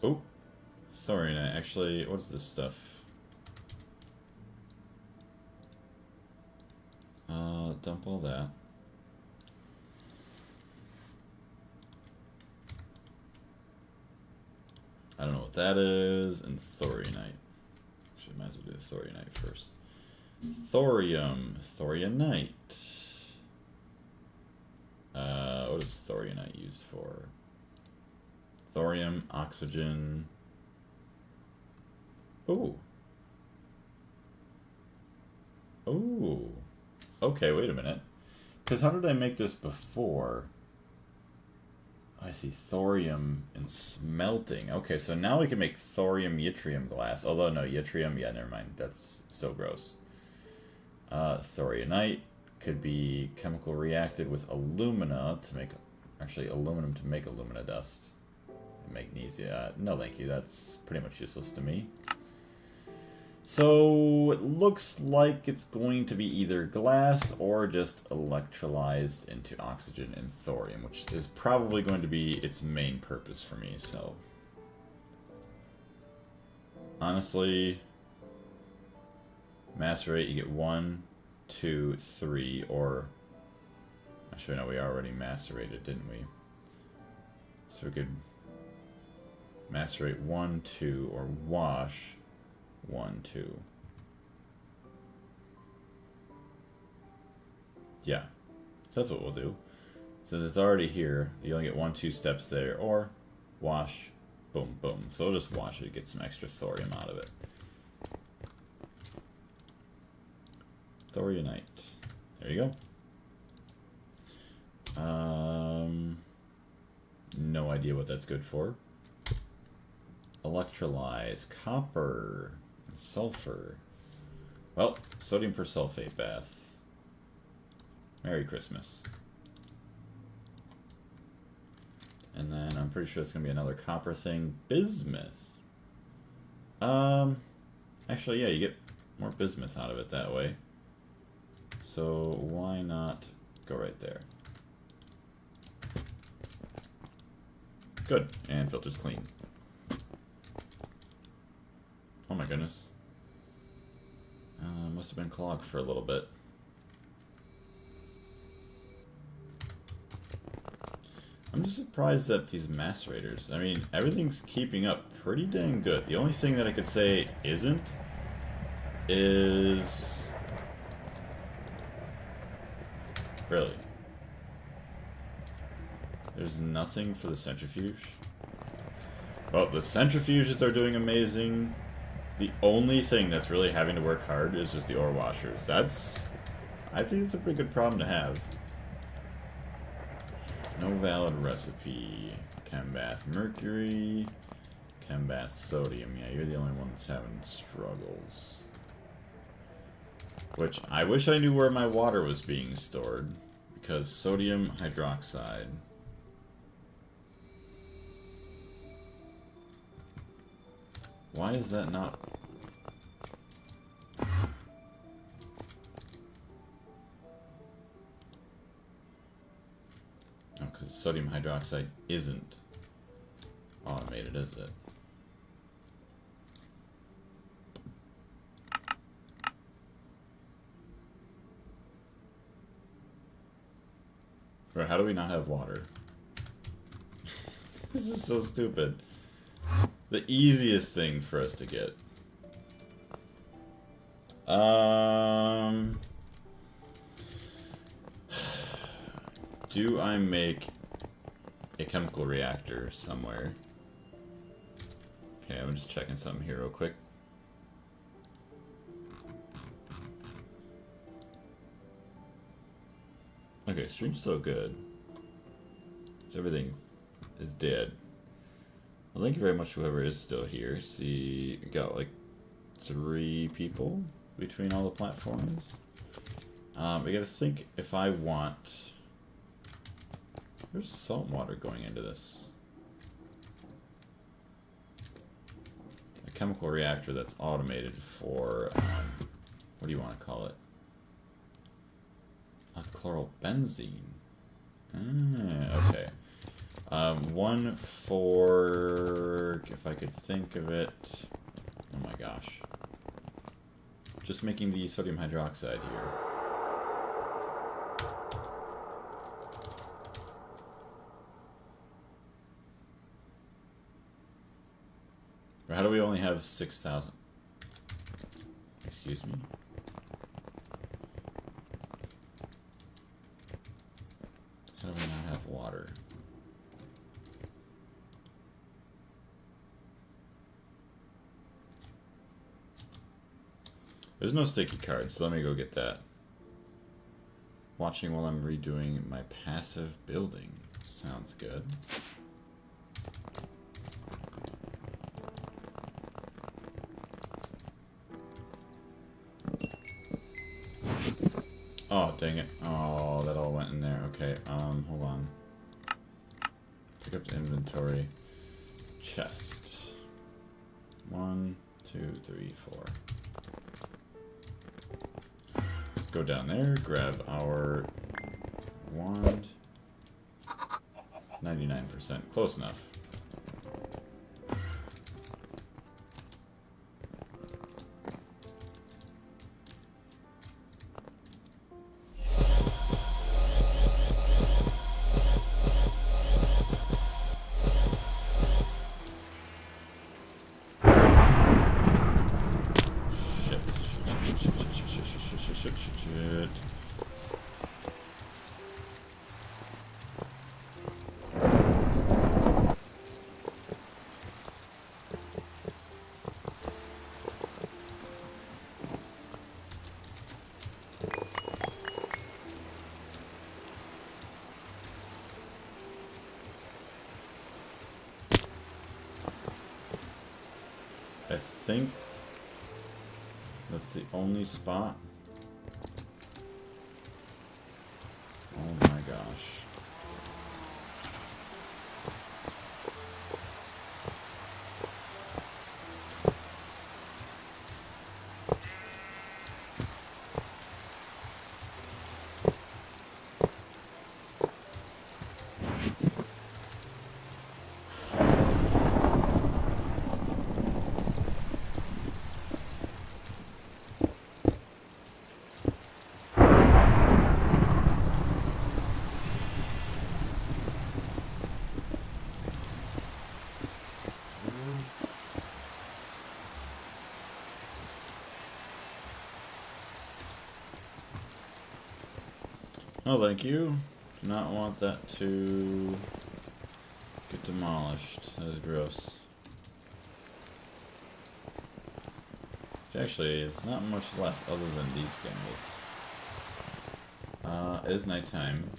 Oh, thorium. Actually, what is this stuff? Dump all that. I don't know what that is, and thorionite. Actually, might as well do the thorionite first. Thorium, thorionite. What is thorionite used for? Thorium, oxygen. Ooh. Ooh. Okay, wait a minute. Because how did I make this before? I see thorium and smelting. Okay, so now we can make thorium yttrium glass. Although, no, yttrium, yeah, never mind. That's so gross. Thorionite could be chemical reacted with alumina to make... Actually, aluminum to make alumina dust. Magnesia. No, thank you. That's pretty much useless to me. So it looks like it's going to be either glass or just electrolyzed into oxygen and thorium, which is probably going to be its main purpose for me. So honestly, macerate, you get 1, 2, 3, or actually no, we already macerated, didn't we? So we could macerate 1, 2, or wash 1, 2. Yeah, so that's what we'll do. Since it's already here, you only get 1, 2 steps there, or wash, boom, boom. So we'll just wash it, get some extra thorium out of it. Thorionite. There you go. No idea what that's good for. Electrolyze, copper, and sulfur. Well, sodium persulfate bath. Merry Christmas. And then I'm pretty sure it's going to be another copper thing. Bismuth. Actually, yeah, you get more bismuth out of it that way. So why not go right there? Good, and filter's clean. Oh my goodness. Must have been clogged for a little bit. I'm just surprised that these macerators, I mean, everything's keeping up pretty dang good. The only thing that I could say isn't is... Really? There's nothing for the centrifuge? Well, the centrifuges are doing amazing. The only thing that's really having to work hard is just the ore washers. I think it's a pretty good problem to have. No valid recipe. Chembath mercury. Chembath sodium. Yeah, you're the only one that's having struggles. Which, I wish I knew where my water was being stored. Because sodium hydroxide. Why is that not... Oh, because sodium hydroxide isn't automated, is it? Bro, how do we not have water? This is so stupid. The easiest thing for us to get. Do I make a chemical reactor somewhere? Okay, I'm just checking something here real quick. Okay, stream's still good. Everything is dead. Well, thank you very much to whoever is still here. See, we got like 3 people between all the platforms. We gotta think if I want... There's salt water going into this. A chemical reactor that's automated for, what do you want to call it? Chlorobenzene. Ah, okay. One for, if I could think of it, oh my gosh. Just making the sodium hydroxide here. Or how do we only have 6,000? Excuse me? How do we not have water? There's no sticky cards, so let me go get that. Watching while I'm redoing my passive building. Sounds good. Oh, dang it. Oh, that all went in there. Okay, hold on. Pick up the inventory. Chest. 1, 2, 3, 4. Go down there, grab our wand. 99%. Close enough. I think that's the only spot. Oh my gosh. Oh, thank you. Do not want that to get demolished. That is gross. Actually, there's not much left other than these guys. It is nighttime.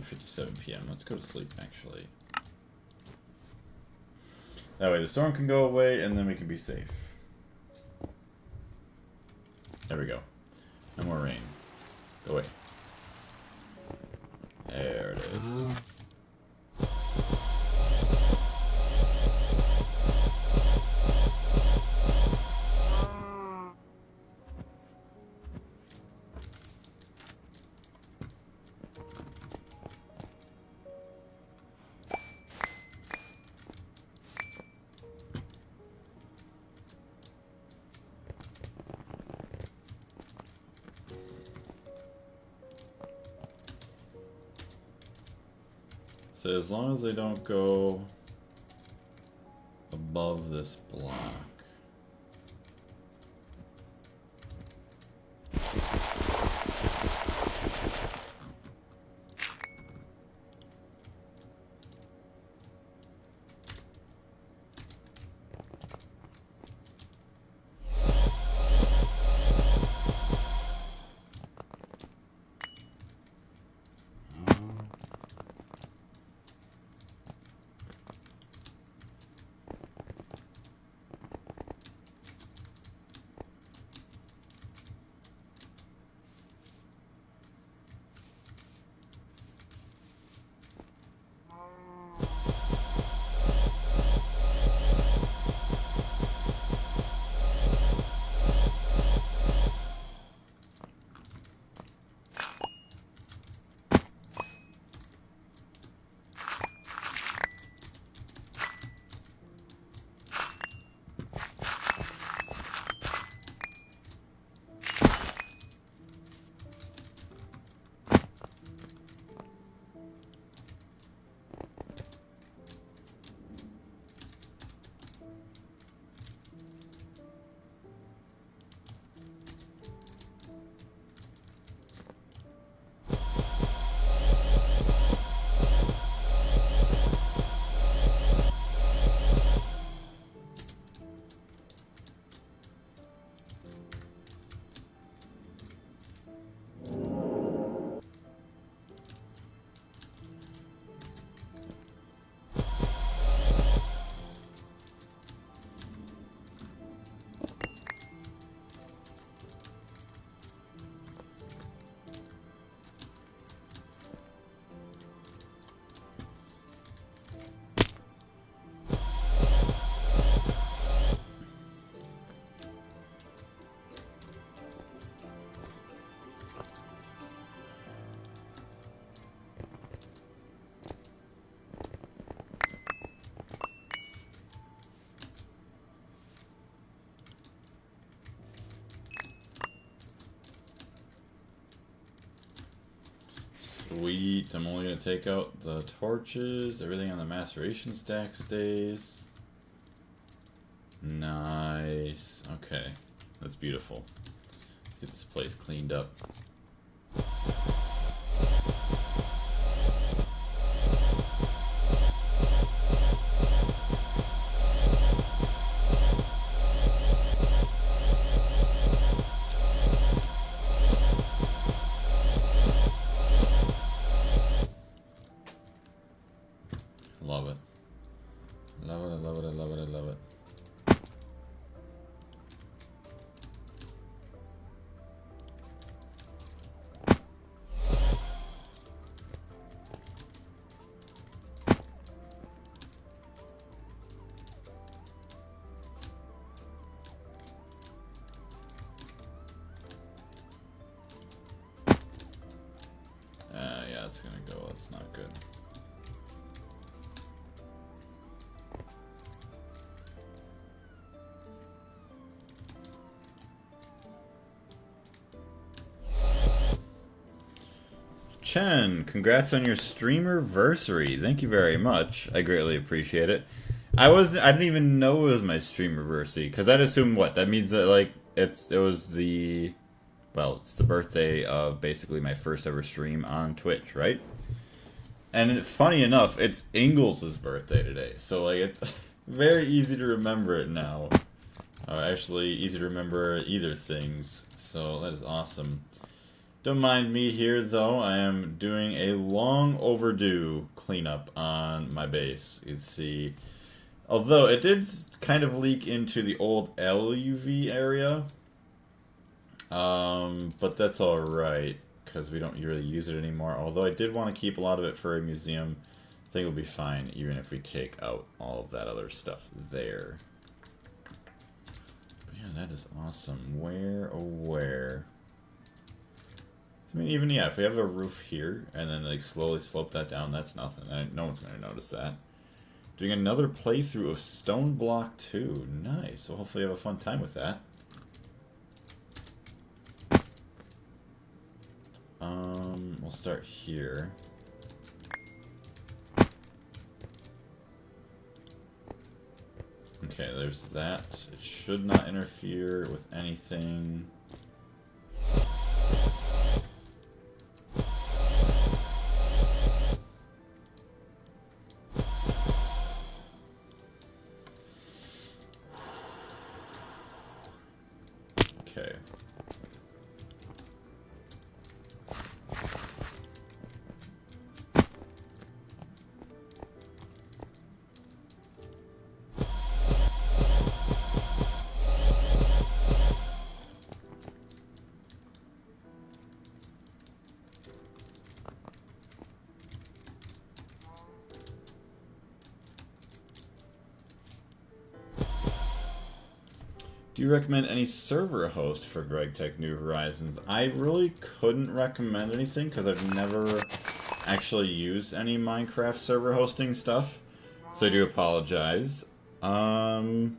3:57 p.m. Let's go to sleep, actually. That way the storm can go away, and then we can be safe. There we go. No more rain. Go away. There it is. So as long as they don't go above this block. Sweet, I'm only going to take out the torches, everything on the maceration stack stays. Nice, okay, that's beautiful. Let's get this place cleaned up. Love it. Love it, I love it, I love it, I love it. Yeah, it's gonna go, that's not good. Chen, congrats on your streamerversary. Thank you very much. I greatly appreciate it. I didn't even know it was my streamerversary because I'd assume what that means that like it's the birthday of basically my first ever stream on Twitch, right? And funny enough, it's Ingalls' birthday today, so like it's very easy to remember it now. Actually, easy to remember either things, so that is awesome. Don't mind me here, though. I am doing a long overdue cleanup on my base. You can see, although it did kind of leak into the old LUV area, but that's all right because we don't really use it anymore. Although I did want to keep a lot of it for a museum. I think it'll be fine even if we take out all of that other stuff there. But yeah, that is awesome. Where, oh where? I mean, even, yeah, if we have a roof here, and then, like, slowly slope that down, that's nothing. No one's going to notice that. Doing another playthrough of Stone Block 2. Nice. So hopefully you have a fun time with that. We'll start here. Okay, there's that. It should not interfere with anything. Okay. Do you recommend any server host for Greg Tech New Horizons? I really couldn't recommend anything because I've never actually used any Minecraft server hosting stuff, so I do apologize. I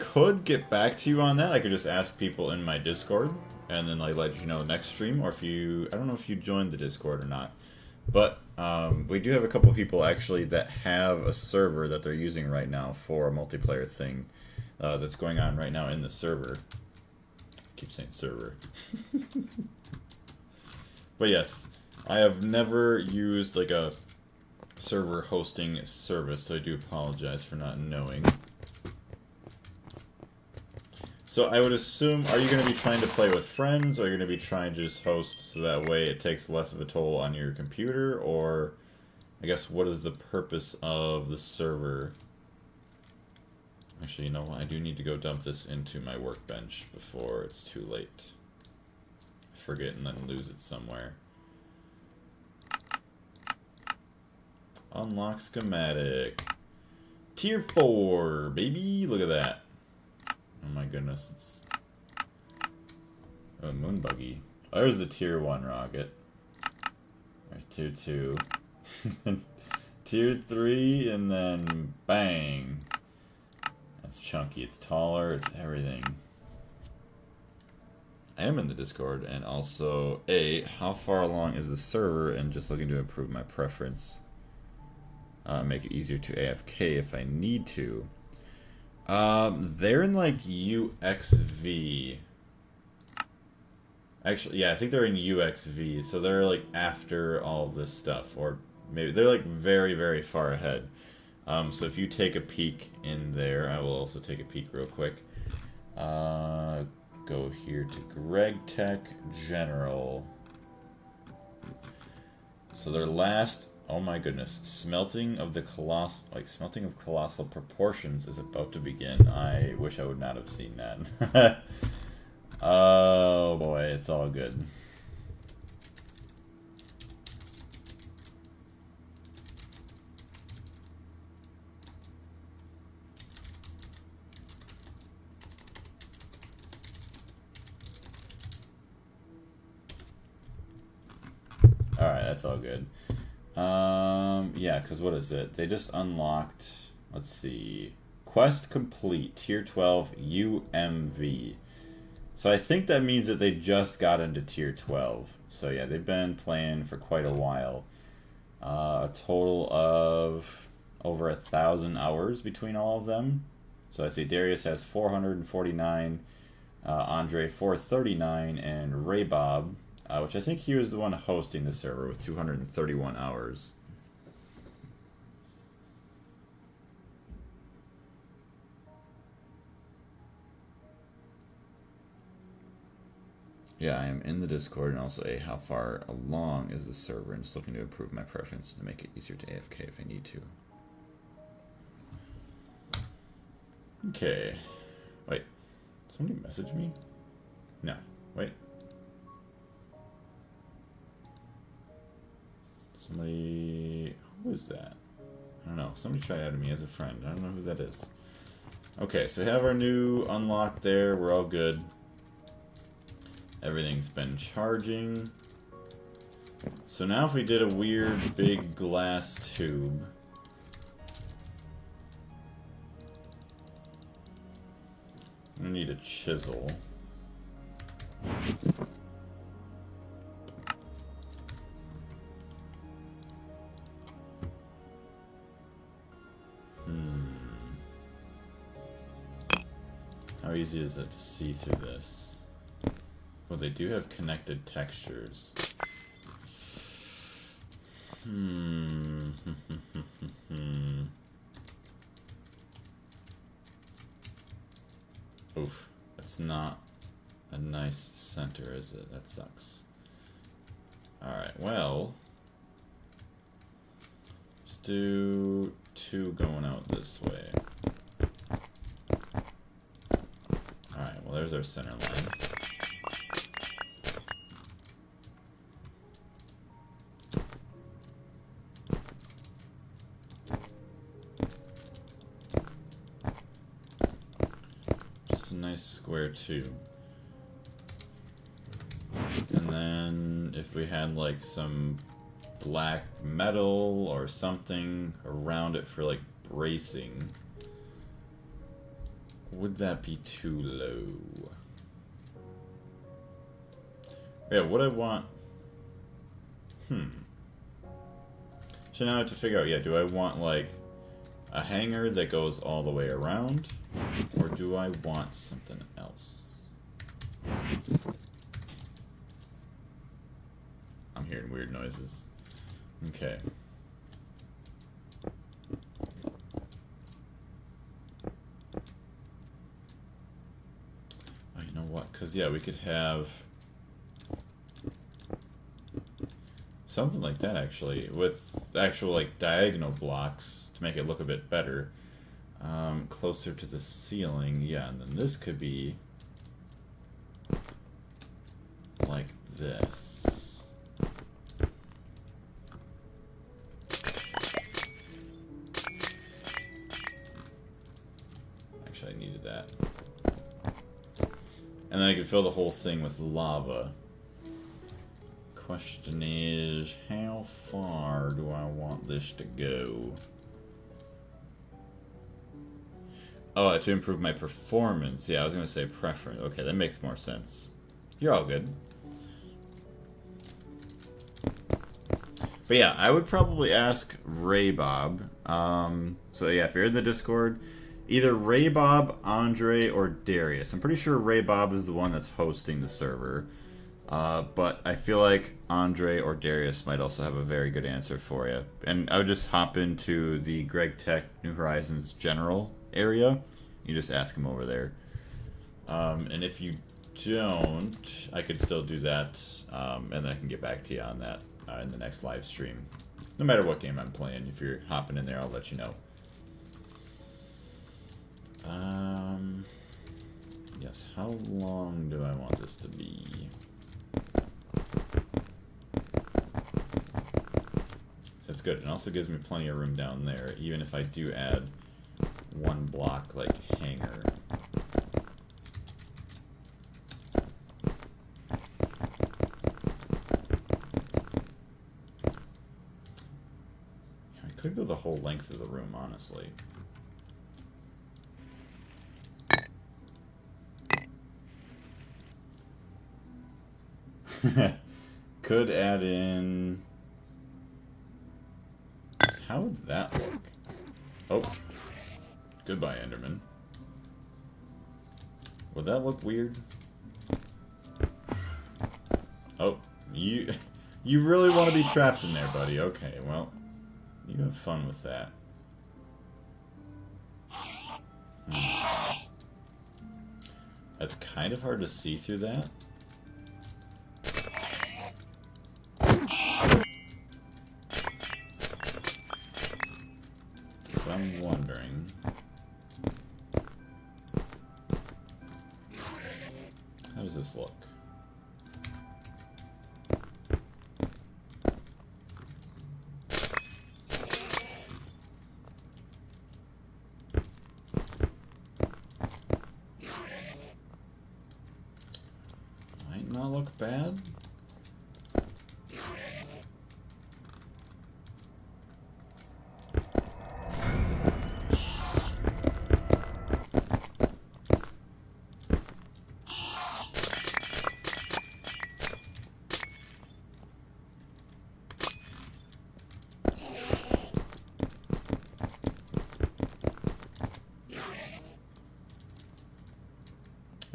could get back to you on that. I could just ask people in my Discord and then like let you know next stream, or if you, I don't know if you joined the Discord or not, but we do have a couple people actually that have a server that they're using right now for a multiplayer thing. That's going on right now in the server. I keep saying server. But yes, I have never used like a server hosting service, so I do apologize for not knowing. So I would assume, are you going to be trying to play with friends, or are you going to be trying to just host so that way it takes less of a toll on your computer, or I guess what is the purpose of the server? Actually, you know what? I do need to go dump this into my workbench before it's too late. Forget and then lose it somewhere. Unlock schematic. Tier 4, baby! Look at that. Oh my goodness, it's... Oh, moon buggy. Oh, there's the Tier 1 rocket. There's Tier 2. Tier 3, and then bang! It's chunky, it's taller, it's everything. I am in the Discord, and also, how far along is the server, and just looking to improve my preference. Make it easier to AFK if I need to. They're in like UXV. Actually, yeah, I think they're in UXV, so they're like after all of this stuff, or maybe they're like very, very far ahead. So if you take a peek in there, I will also take a peek real quick. Go here to Greg Tech General. So their last, oh my goodness, smelting of colossal proportions is about to begin. I wish I would not have seen that. Oh boy, it's all good. Alright, that's all good. Yeah, because what is it? They just unlocked, let's see, Quest Complete, Tier 12, UMV. So I think that means that they just got into Tier 12. So yeah, they've been playing for quite a while. A total of over 1,000 hours between all of them. So I see Darius has 449, Andre 439, and Ray Bob, which I think he was the one hosting the server with 231 hours. Yeah, I am in the Discord, and also how far along is the server, and just looking to improve my preference to make it easier to AFK if I need to. Okay. Wait. Somebody message me? No. Wait. Somebody... Who is that? I don't know. Somebody tried adding me as a friend. I don't know who that is. Okay, so we have our new unlock there. We're all good. Everything's been charging. So now if we did a weird big glass tube... I need a chisel. easy is it to see through this? Well, they do have connected textures. Oof, that's not a nice center, is it? That sucks. Alright, well, let's do 2 going out this way. Alright, well there's our center line. Just a nice square 2. And then if we had like some black metal or something around it for like bracing, would that be too low? Yeah, what I want... So now I have to figure out, yeah, do I want like a hanger that goes all the way around? Or do I want something else? I'm hearing weird noises. Okay. Oh, you know what? Because, yeah, we could have something like that, actually, with actual, like, diagonal blocks to make it look a bit better. Closer to the ceiling, yeah, and then this could be like this. Actually, I needed that. And then I could fill the whole thing with lava. Question is, how far do I want this to go? Oh, to improve my performance. Yeah, I was going to say preference. Okay, that makes more sense. You're all good. But yeah, I would probably ask Raybob. So yeah, if you're in the Discord, either Raybob, Andre, or Darius. I'm pretty sure Raybob is the one that's hosting the server. But I feel like Andre or Darius might also have a very good answer for you. And I would just hop into the Greg Tech New Horizons general area. You just ask him over there. And if you don't, I could still do that, and then I can get back to you on that in the next live stream. No matter what game I'm playing, if you're hopping in there, I'll let you know. Yes, how long do I want this to be? So that's good. It also gives me plenty of room down there, even if I do add one block, like, hanger. I could go the whole length of the room, honestly. Could add in... How would that look? Oh. Goodbye, Enderman. Would that look weird? Oh, you really want to be trapped in there, buddy. Okay, well, you have fun with that. That's kind of hard to see through that. But I'm wondering... How does this look? Might not look bad.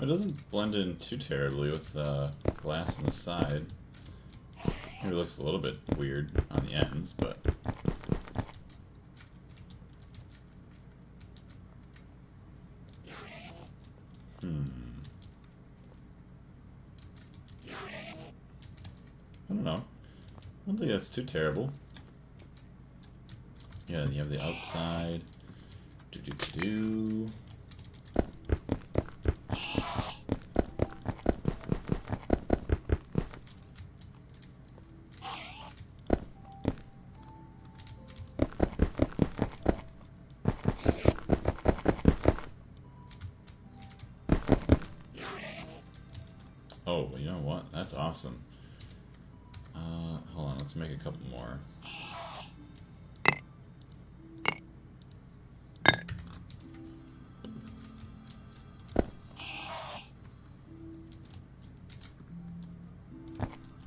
doesn't blend in too terribly with the glass on the side. Maybe it looks a little bit weird on the ends, but... I don't know. I don't think that's too terrible. Yeah, you have the outside. Do-do-do-do. Oh, you know what? That's awesome. Hold on, let's make a couple more.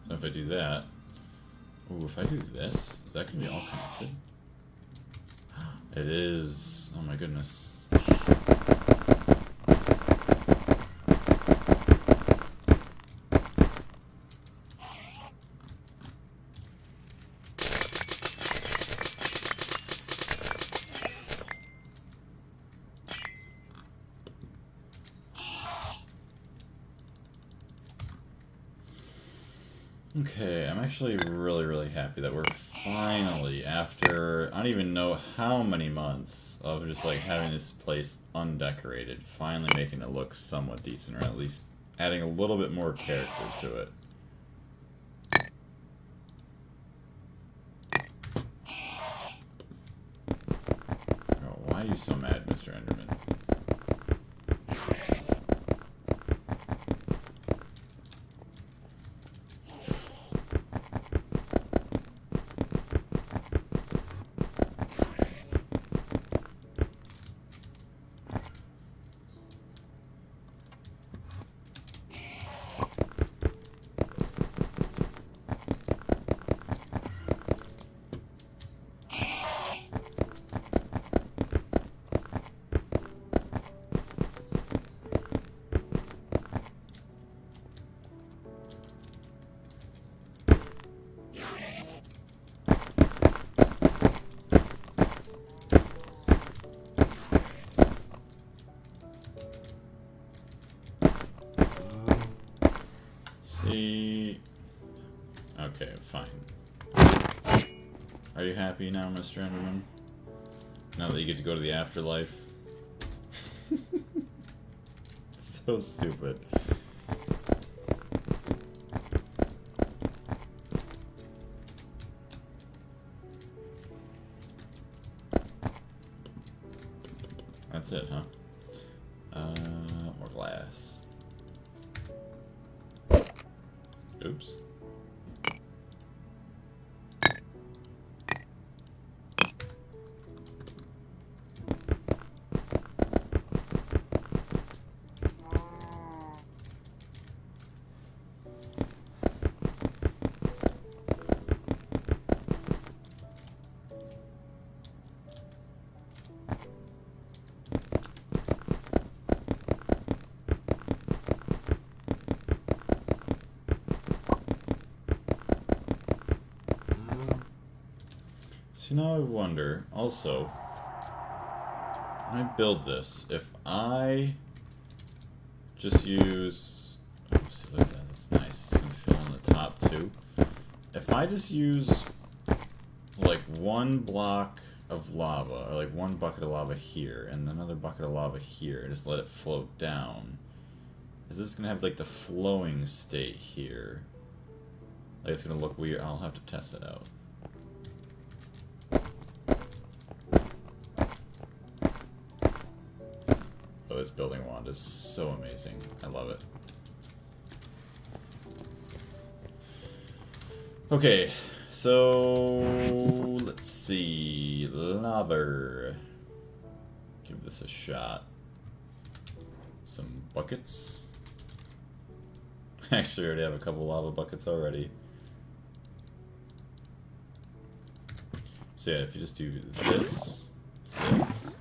So if I do that, ooh, if I do this, is that gonna be all connected? It is. Oh my goodness. Okay, I'm actually really happy that we're finally, after I don't even know how many months of just like having this place undecorated, finally making it look somewhat decent, or at least adding a little bit more character to it. Oh, why are you so mad, Mr. Enderman? Okay, fine. Are you happy now, Mr. Enderman? Now that you get to go to the afterlife? So stupid. That's it, huh? More glass. Oops. So now I wonder, also, when I build this, if I just use, oh, see, look at that, that's nice, it's gonna fill in the top too. If I just use like one block of lava, or like one bucket of lava here, and another bucket of lava here, just let it float down, is this gonna have like the flowing state here? Like it's gonna look weird. I'll have to test it out. Oh, this building wand is so amazing. I love it. Okay, so let's see. Lava. Give this a shot. Some buckets. Actually, I already have a couple lava buckets already. So yeah, if you just do this, this, this,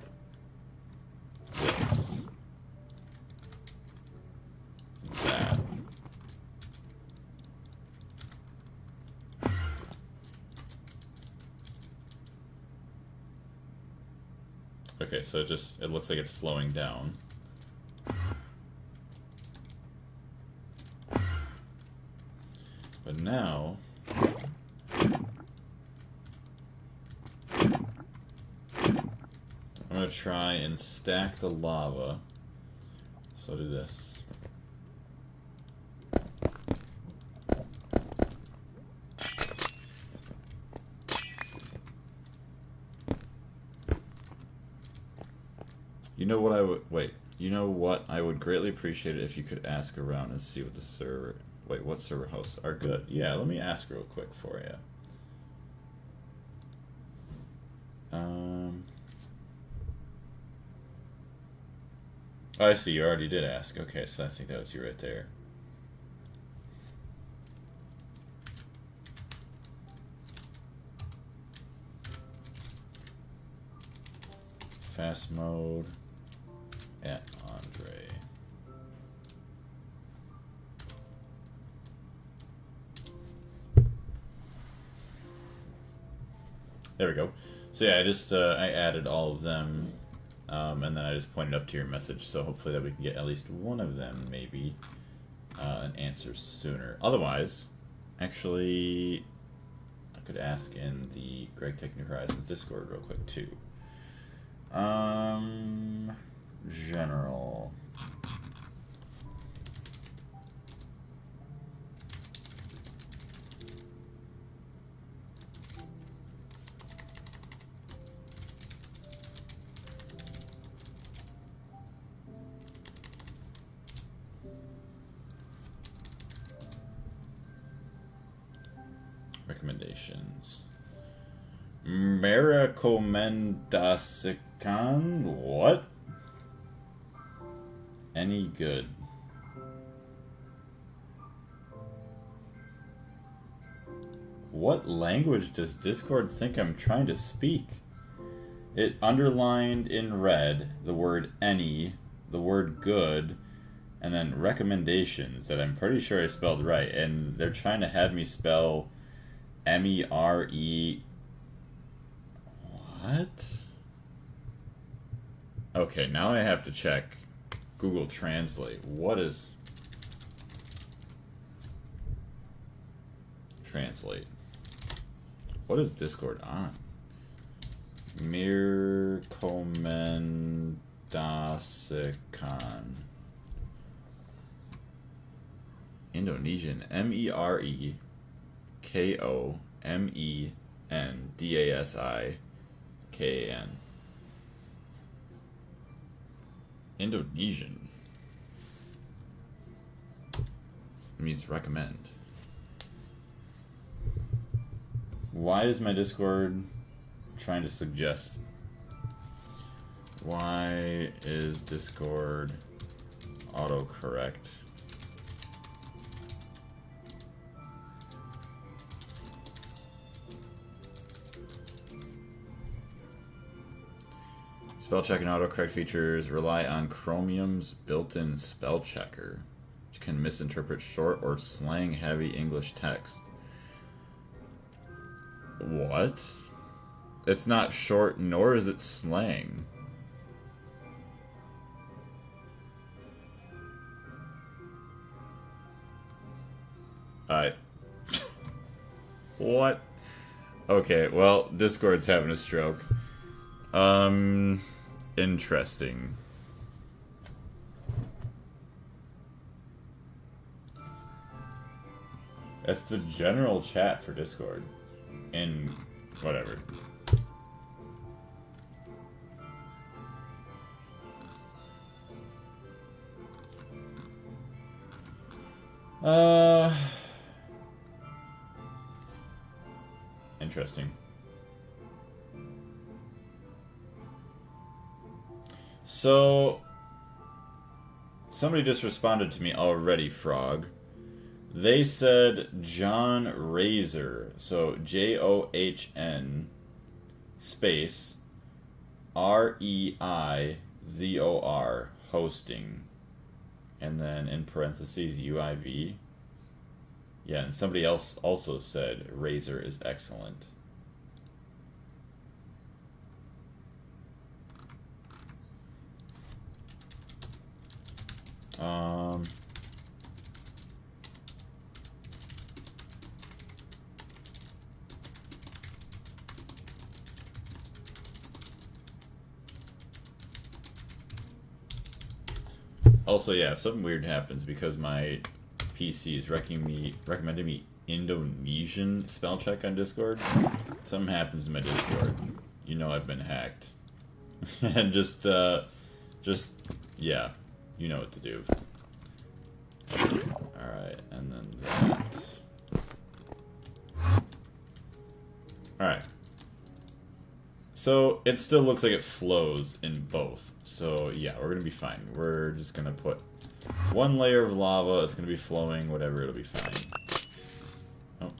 Okay, so it looks like it's flowing down. But now I'm gonna try and stack the lava. So do this. You know what I would wait. You know what I would greatly appreciate it if you could ask around and see what the server. Wait, what server hosts are good? Yeah, let me ask real quick for you. I see, you already did ask. Okay, so I think that was you right there. Fast mode at Andre. There we go. So yeah, I just I added all of them, and then I just pointed up to your message. So hopefully that we can get at least one of them, maybe, an answer sooner. Otherwise, actually, I could ask in the Greg Tech New Horizons Discord real quick too. General. Recommendations. Maricomendasican? What? Any good? What language does Discord think I'm trying to speak? It underlined in red the word any, the word good, and then recommendations that I'm pretty sure I spelled right, and they're trying to have me spell M-E-R-E. What? Okay, now I have to check Google Translate. What is... Translate. What is Discord on? Mirkomendasikan. Indonesian. MEREKOMENDASIKAN. Indonesian. It means recommend. Why is my Discord trying to suggest? Why is Discord autocorrect? Spell check and autocorrect features rely on Chromium's built-in spell checker, which can misinterpret short or slang-heavy English text. What? It's not short, nor is it slang. What? Okay, well, Discord's having a stroke. Interesting. That's the general chat for Discord. And whatever. Interesting. So, somebody just responded to me already, Frog. They said John Razor, so John space REIZOR hosting, and then in parentheses UIV. Yeah, and somebody else also said Razor is excellent. Also, yeah, if something weird happens because my PC is recommending me Indonesian spell check on Discord, something happens to my Discord, you know I've been hacked. And just, yeah, you know what to do. Alright, and then that. Alright. So, it still looks like it flows in both. So, yeah, we're gonna be fine. We're just gonna put one layer of lava, it's gonna be flowing, whatever, it'll be fine. Oh.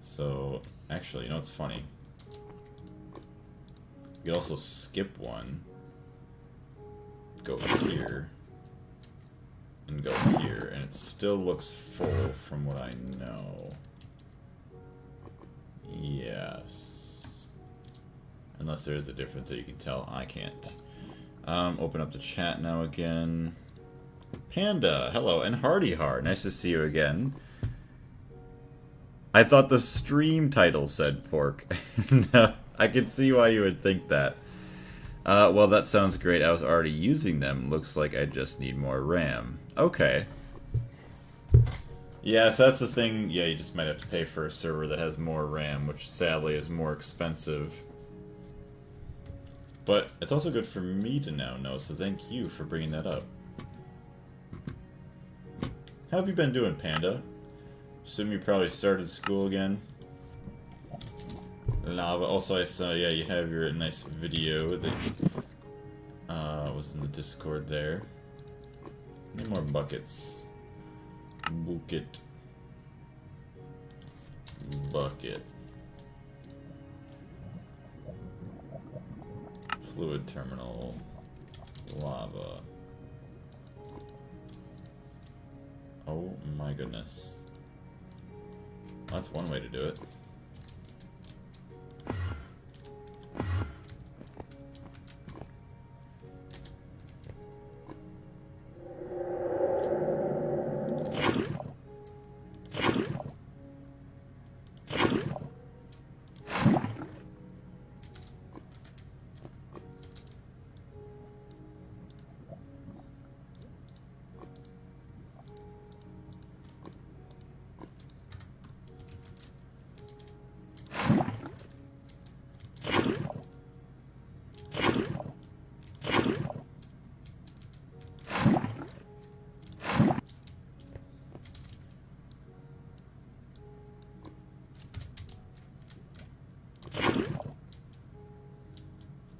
So, actually, you know what's funny? You could also skip one, go here, and go here, and it still looks full from what I know. Yes. Unless there is a difference that you can tell, I can't. Open up the chat now again. Panda, hello, and Hardy Heart, nice to see you again. I thought the stream title said pork. No, I can see why you would think that. Well, that sounds great. I was already using them. Looks like I just need more RAM. Okay. Yeah, so that's the thing. Yeah, you just might have to pay for a server that has more RAM, which sadly is more expensive. But it's also good for me to now know, so thank you for bringing that up. How have you been doing, Panda? Assume you probably started school again. Lava. Also, I saw, yeah, you have your nice video that was in the Discord there. Any more buckets? Bucket. Bucket. Fluid terminal. Lava. Oh my goodness. That's one way to do it.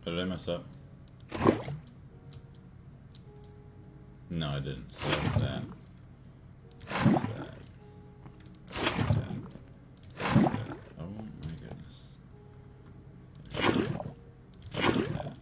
Did I mess up? No, I didn't. So that's that. That's that. That's that. That's that. Oh my goodness. That's that.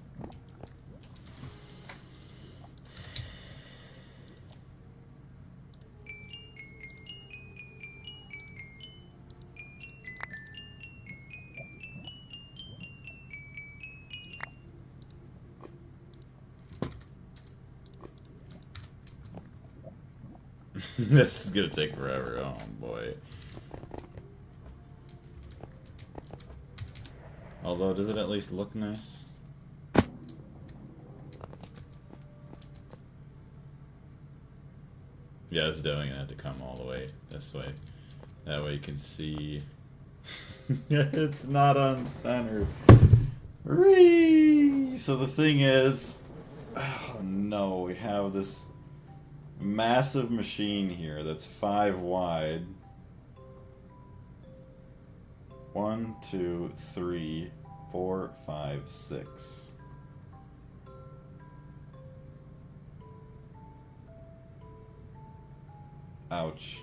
This is gonna take forever. Oh boy. Although, does it at least look nice? Yeah, it's definitely gonna have to come all the way this way. That way you can see. It's not on center. Whee! So the thing is, oh no, we have this massive machine here that's 5 wide. 1, 2, 3, 4, 5, 6. Ouch.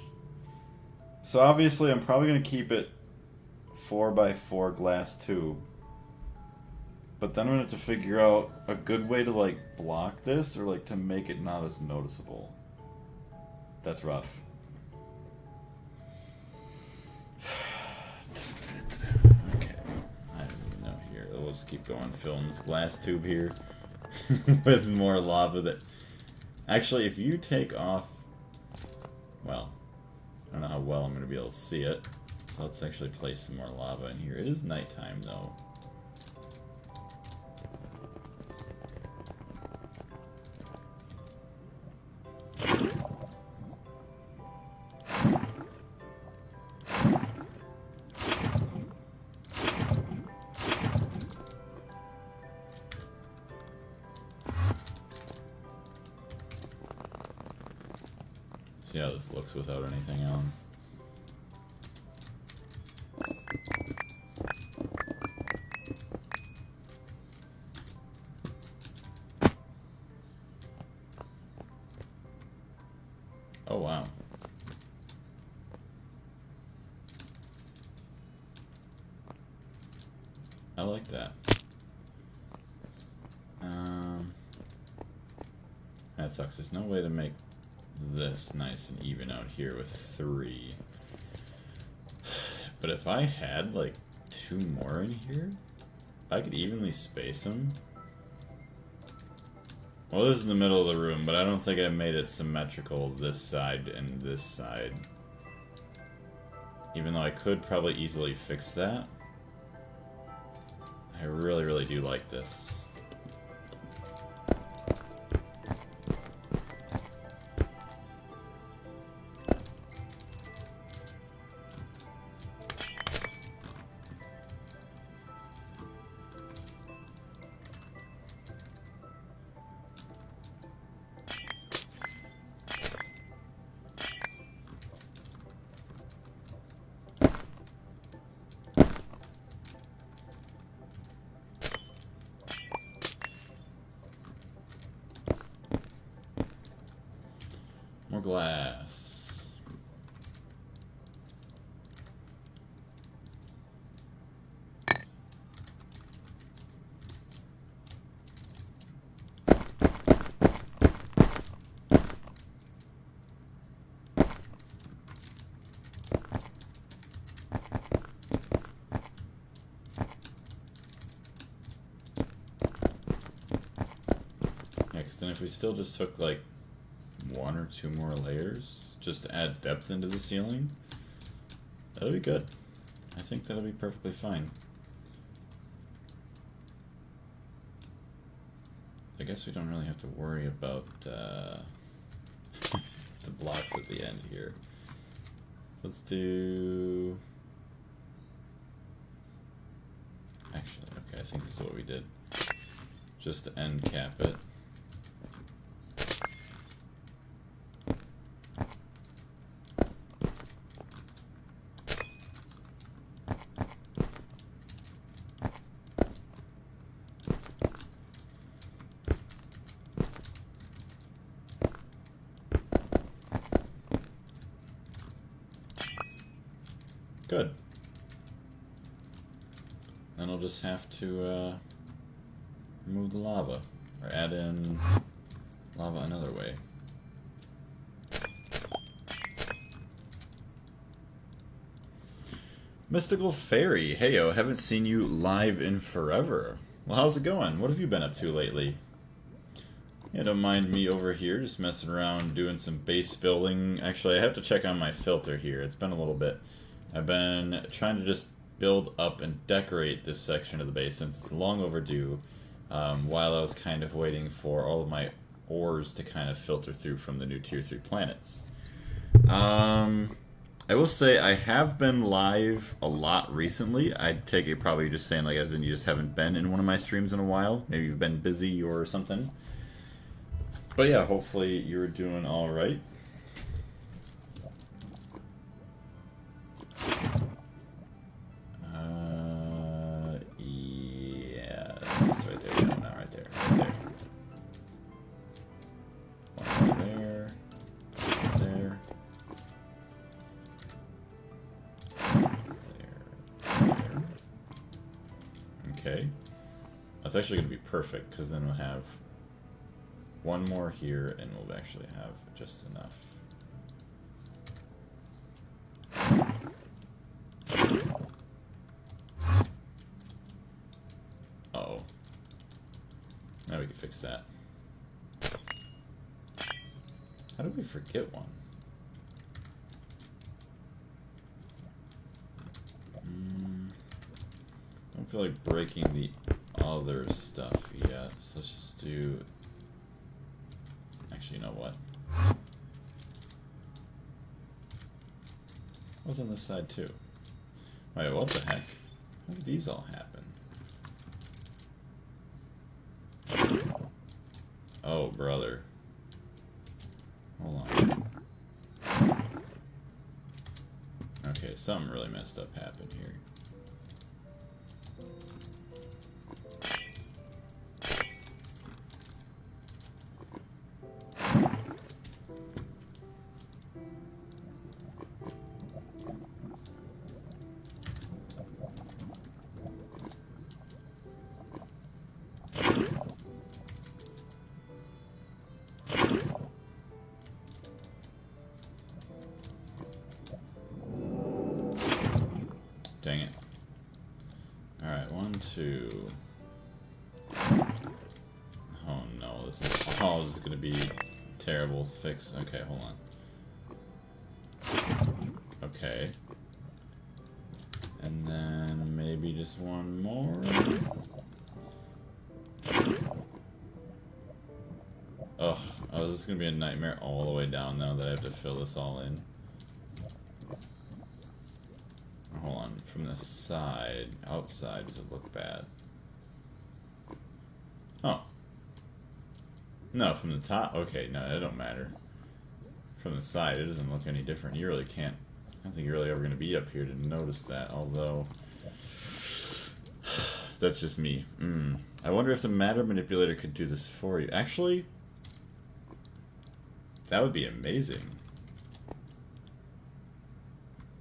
So obviously I'm probably going to keep it 4x4 glass tube. But then I'm going to have to figure out a good way to like block this or like to make it not as noticeable. That's rough. Okay. I don't even know here. We'll just keep going, filling this glass tube here with more lava that Actually, if you take off... Well, I don't know how well I'm going to be able to see it. So let's actually place some more lava in here. It is nighttime, though. See how this looks without anything on. Oh wow. I like that. That sucks. There's no way to make this nice and even out here with 3. But if I had like 2 more in here, if I could evenly space them. Well, this is the middle of the room, but I don't think I made it symmetrical this side and this side. Even though I could probably easily fix that. I really, really do like this. More glass. Yeah, because then if we still just took like 1 or 2 more layers just to add depth into the ceiling, that'll be good. I think that'll be perfectly fine. I guess we don't really have to worry about the blocks at the end here. Let's do... Actually, okay, I think this is what we did. Just to end cap it. Good. Then I'll just have to remove the lava, or add in lava another way. Mystical Fairy, heyo, haven't seen you live in forever. Well, how's it going? What have you been up to lately? Yeah, don't mind me over here, just messing around, doing some base building. Actually, I have to check on my filter here. It's been a little bit. I've been trying to just build up and decorate this section of the base since it's long overdue, while I was kind of waiting for all of my ores to kind of filter through from the new Tier 3 planets. I will say I have been live a lot recently. I'd take it probably just saying, like, as in you just haven't been in one of my streams in a while. Maybe you've been busy or something. But yeah, hopefully you're doing alright. Yes, right there, no, not right there, right there. One there, there, there. Okay, that's actually going to be perfect, because then we'll have one more here, and we'll actually have just enough. Uh-oh. Now we can fix that. How did we forget one? Don't feel like breaking the other stuff yet, so let's just do... Actually, you know what? What's on this side too? Wait, what the heck? How did these all happen? Oh, brother. Hold on. Okay, something really messed up happened here. Dang it. Alright, 1, 2. Oh no, this is gonna be terrible to fix. Okay, hold on. Okay. And then maybe just one more. Ugh, oh, this is gonna be a nightmare all the way down now that I have to fill this all in. Hold on, from the side, outside, does it look bad? Oh. No, from the top, okay, no, it don't matter. From the side, it doesn't look any different. You really can't, I don't think you're really ever going to be up here to notice that, although... That's just me. I wonder if the matter manipulator could do this for you. Actually, that would be amazing.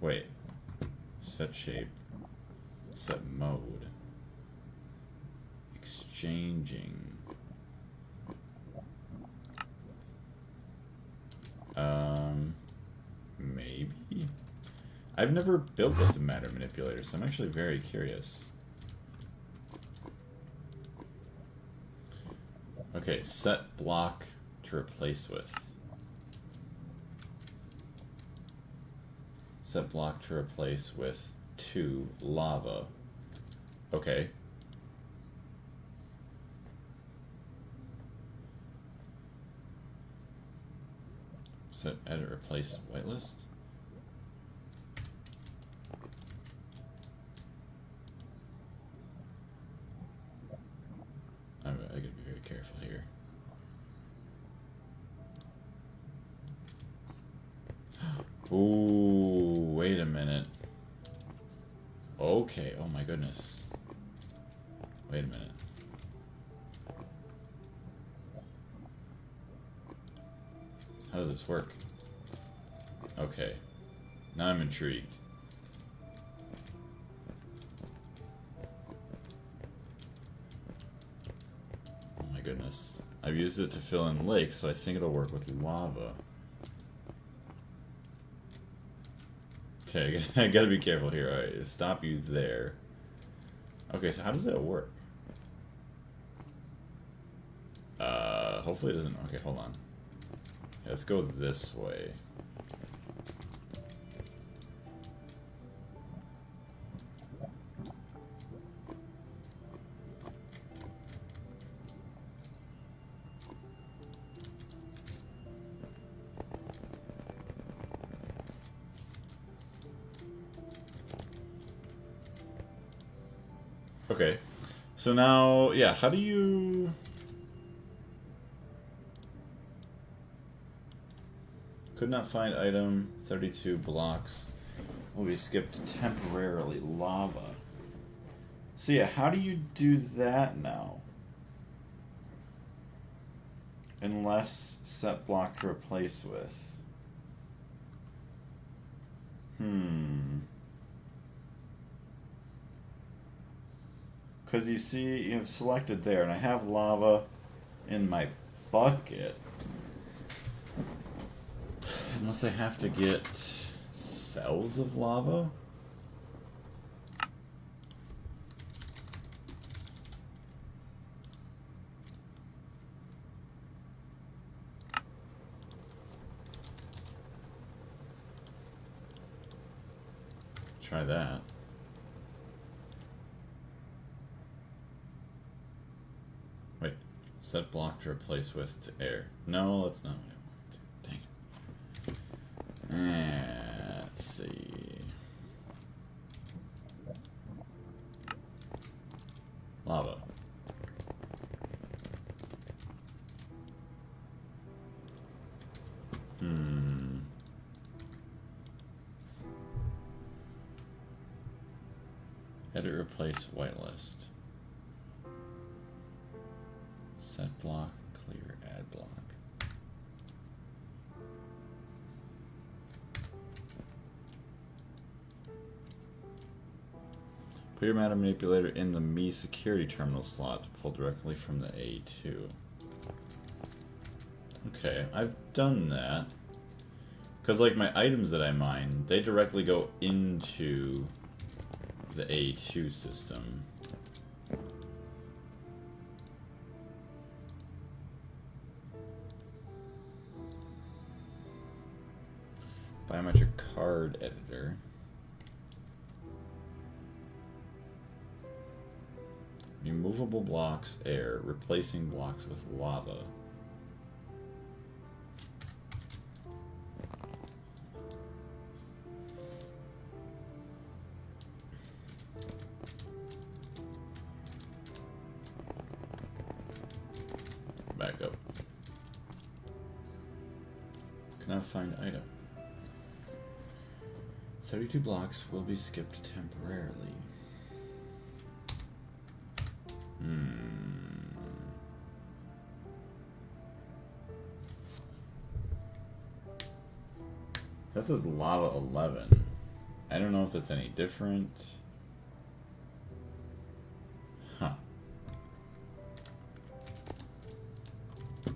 Wait. Set shape. Set mode. Exchanging. Maybe? I've never built with the matter manipulator, so I'm actually very curious. Okay, set block to replace with. Set block to replace with 2 lava. Okay. Set edit replace whitelist. I gotta be very careful here. Ooh, wait a minute. Okay, oh my goodness. Wait a minute. How does this work? Okay. Now I'm intrigued. Oh my goodness. I've used it to fill in lakes, so I think it'll work with lava. Okay, I gotta be careful here. Alright, stop you there. Okay, so how does that work? Hopefully it doesn't... Okay, hold on. Yeah, let's go this way. Okay, so now, yeah, how do you... Could not find item, 32 blocks. Will be skipped temporarily, lava. So yeah, how do you do that now? Unless set block to replace with. Because you see, you have selected there, and I have lava in my bucket. Unless I have to get cells of lava? try that. Wait, set block to replace with to air. No, that's not what I want. Dang it. Let's see. Lava. Edit replace whitelist. Set block, clear, add block. Put your matter manipulator in the Me security terminal slot to pull directly from the A2. Okay, I've done that. Because like my items that I mine, they directly go into the A2 system. Biometric card editor. Removable blocks, air, replacing blocks with lava. Back up. Cannot find item. 32 blocks will be skipped temporarily. That says lava 11. I don't know if that's any different. Huh. Let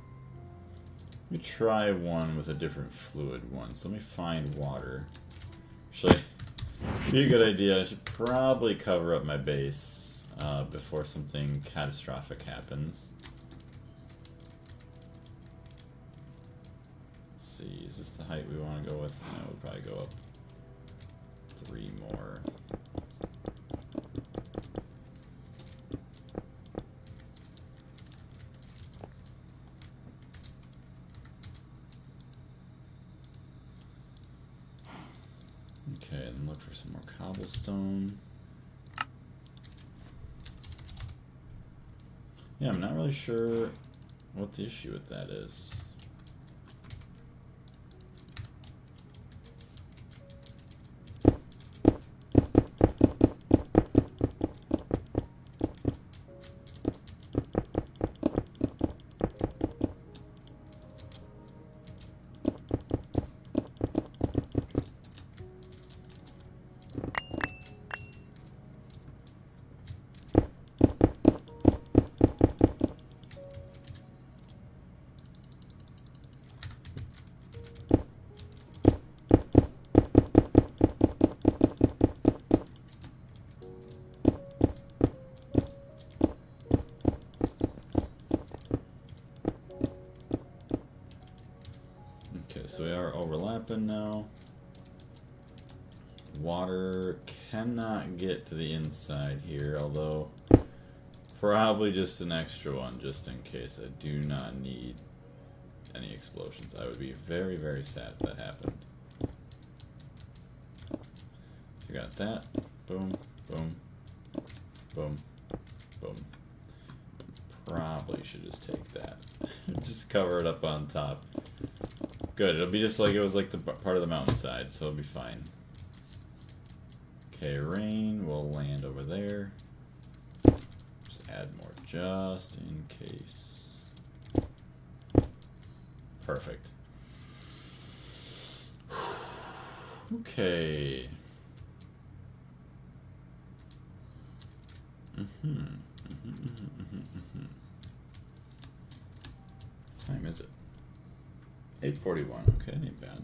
me try one with a different fluid once. Let me find water. Actually, be a good idea. I should probably cover up my base before something catastrophic happens. Let's see, is this the height we want to go with? No, we'll probably go up 3 more. Okay, and look for some more cobblestone. Yeah, I'm not really sure what the issue with that is. So we are overlapping now. Water cannot get to the inside here, although probably just an extra one just in case. I do not need any explosions. I would be very, very sad if that happened. So we got that. Boom, boom, boom, boom. Probably should just take that. Just cover it up on top. Good, it'll be just like it was like the part of the mountainside, so it'll be fine. Okay, rain will land over there. Just add more just in case. Perfect. Okay. What time is it? 8:41. Okay, ain't bad.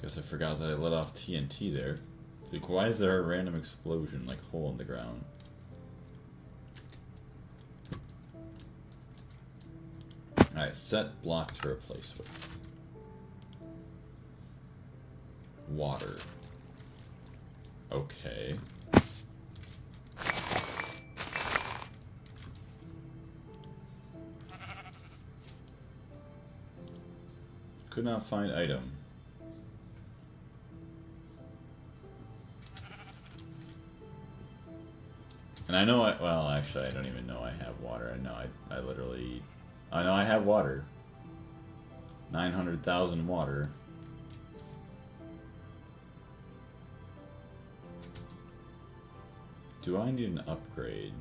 Guess I forgot that I let off TNT there. It's like, why is there a random explosion, like hole in the ground? Alright, set block to replace with. water. Okay. Could not find item. And I know well, actually, I don't even know I have water. I know I literally, I know I have water. 900,000 water. Do I need an upgrade?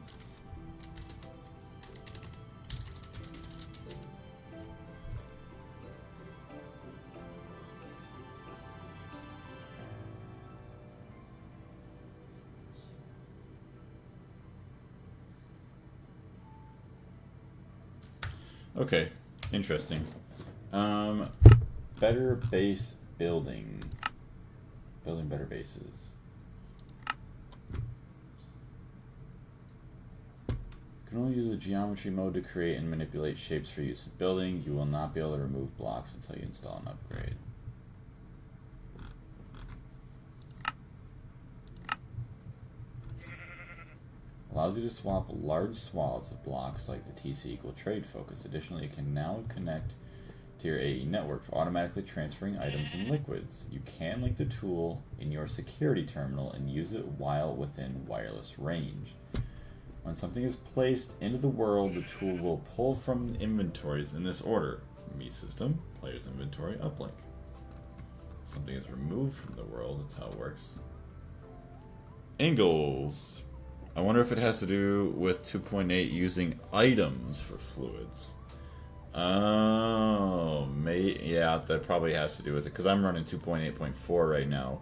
Okay, interesting. Better base building. Building better bases. You can only use the geometry mode to create and manipulate shapes for use in building. You will not be able to remove blocks until you install an upgrade. Allows you to swap large swaths of blocks like the TC equal trade focus. Additionally, it can now connect to your AE network for automatically transferring items and liquids. You can link the tool in your security terminal and use it while within wireless range. When something is placed into the world, the tool will pull from inventories in this order. Me system, player's inventory, uplink. Something is removed from the world, that's how it works. Angles. I wonder if it has to do with 2.8 using items for fluids. Oh, yeah, that probably has to do with it, because I'm running 2.8.4 right now.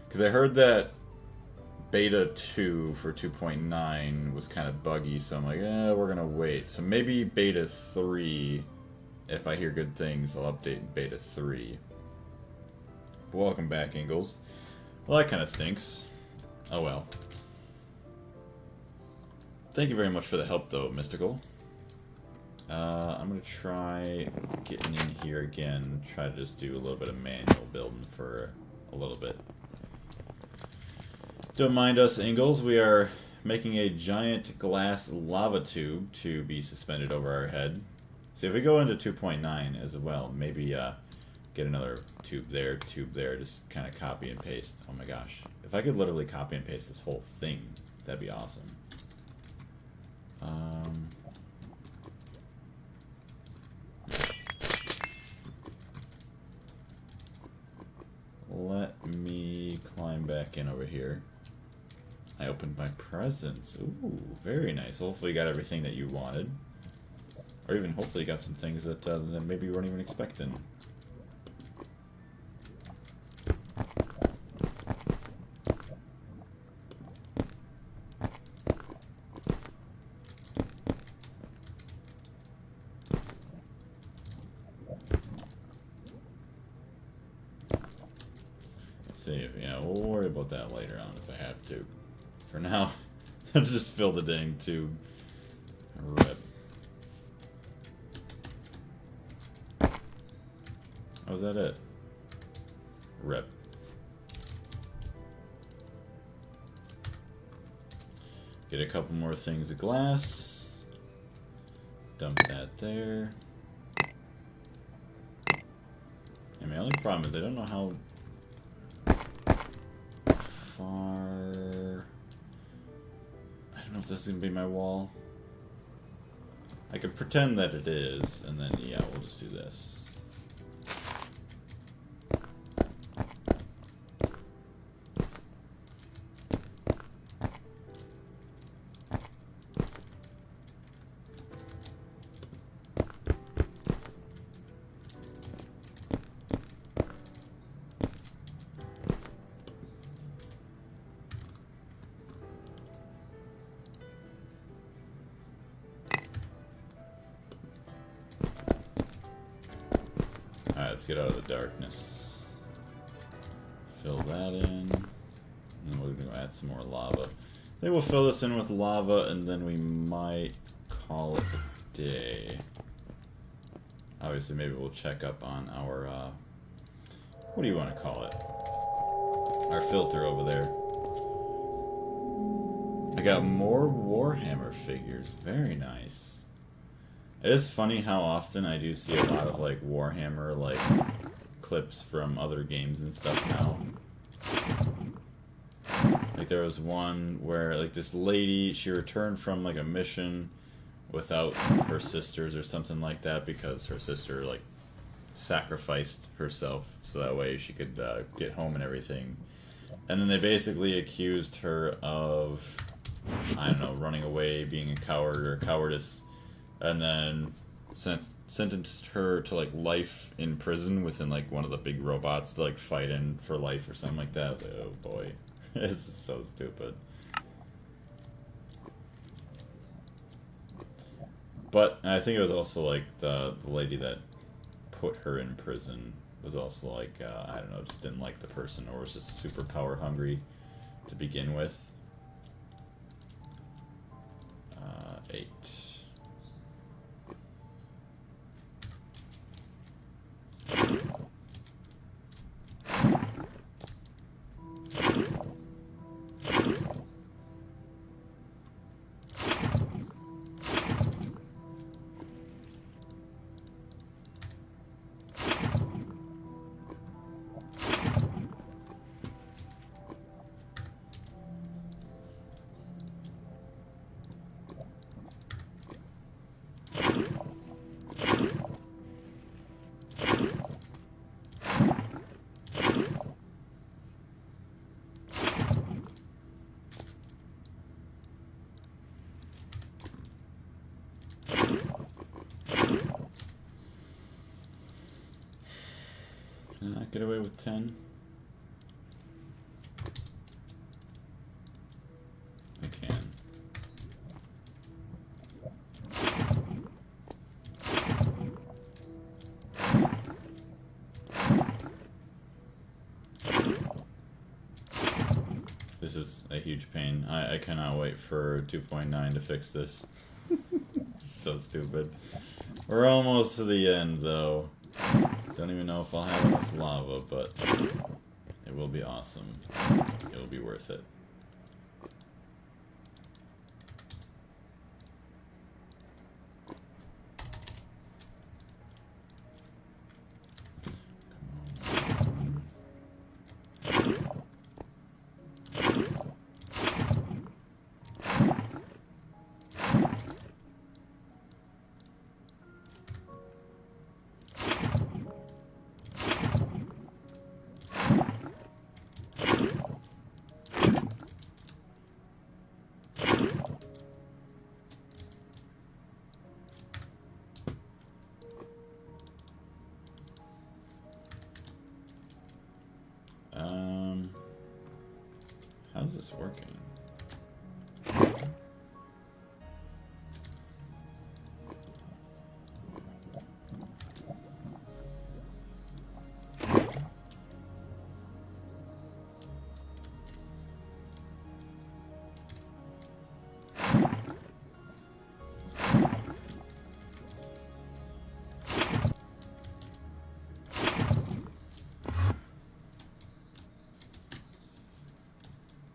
Because I heard that beta 2 for 2.9 was kind of buggy, so I'm like, we're going to wait. So maybe beta 3, if I hear good things, I'll update beta 3. Welcome back, Ingalls. Well, that kind of stinks. Oh well. Thank you very much for the help, though, Mystical. I'm going to try getting in here again, try to just do a little bit of manual building for a little bit. Don't mind us, Ingalls. We are making a giant glass lava tube to be suspended over our head. So if we go into 2.9 as well, maybe get another tube there, just kind of copy and paste. Oh my gosh. If I could literally copy and paste this whole thing, that'd be awesome. Let me climb back in over here. I opened my presents. Ooh, very nice. Hopefully you got everything that you wanted. Or even hopefully you got some things that, that maybe you weren't even expecting. See, yeah, we'll worry about that later on if I have to. For now, I'll just fill the dang tube. Rip. Oh, is that it? Rip. Get a couple more things of glass. Dump that there. And my only problem is I don't know how far... I don't know if this is going to be my wall. I could pretend that it is, and then, yeah, we'll just do this. Alright, let's get out of the darkness. Fill that in. And we're going to add some more lava. Then we'll fill this in with lava, and then we might call it a day. Obviously, maybe we'll check up on our, what do you want to call it? our filter over there. I got more Warhammer figures. Very nice. It is funny how often I do see a lot of like Warhammer like clips from other games and stuff now. Like there was one where like this lady, she returned from like a mission without her sisters or something like that because her sister like sacrificed herself so that way she could get home and everything. And then they basically accused her of, I don't know, running away, being a coward or cowardice, and then sentenced her to like life in prison within like one of the big robots to like fight in for life or something like that. Like, oh boy, this is so stupid. But I think it was also like the lady that put her in prison was also like, I don't know, just didn't like the person or was just super power hungry to begin with. 8. Can I not get away with 10? I can. This is a huge pain. I cannot wait for 2.9 to fix this. So stupid. We're almost to the end though. Don't even know if I'll have enough lava, but it will be awesome. It will be worth it. How's this working?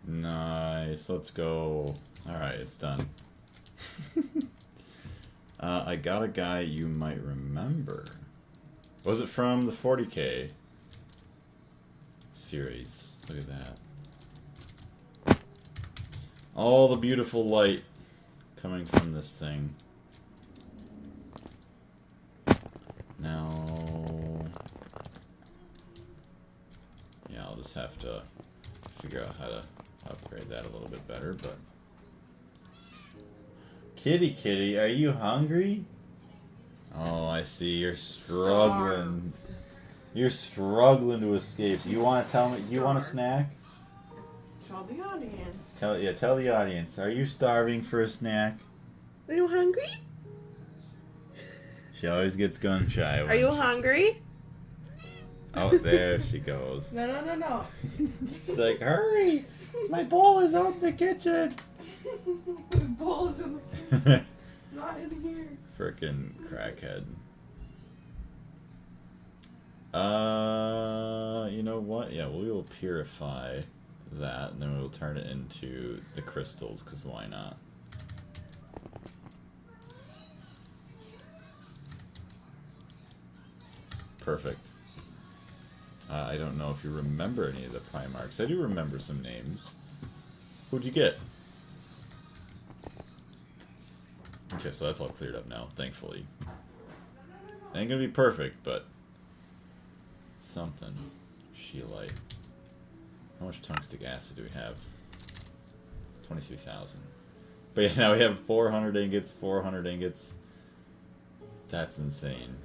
Nice, let's go. Alright, it's done. I got a guy you might remember. Was it from the 40K series? Look at that. All the beautiful light coming from this thing. Now... yeah, I'll just have to figure out how to upgrade that a little bit better, but... Kitty, are you hungry? Oh, I see. You're struggling. Starved. You're struggling to escape. You want to tell me? You want a snack? Tell the audience. Tell the audience. Are you starving for a snack? Are you hungry? She always gets gun shy. Are you hungry? Oh, there she goes. No. She's like, hurry! My bowl is out in the kitchen. The bowl is in the kitchen. Not in here. Frickin' crackhead. You know what? Yeah, we will purify that, and then we will turn it into the crystals, because why not? Perfect. I don't know if you remember any of the Primarchs. I do remember some names. Who'd you get? Okay, so that's all cleared up now, thankfully. Ain't gonna be perfect, but something. Sheelite. How much tungstic acid do we have? 23,000. But yeah, now we have 400 ingots, 400 ingots. That's insane.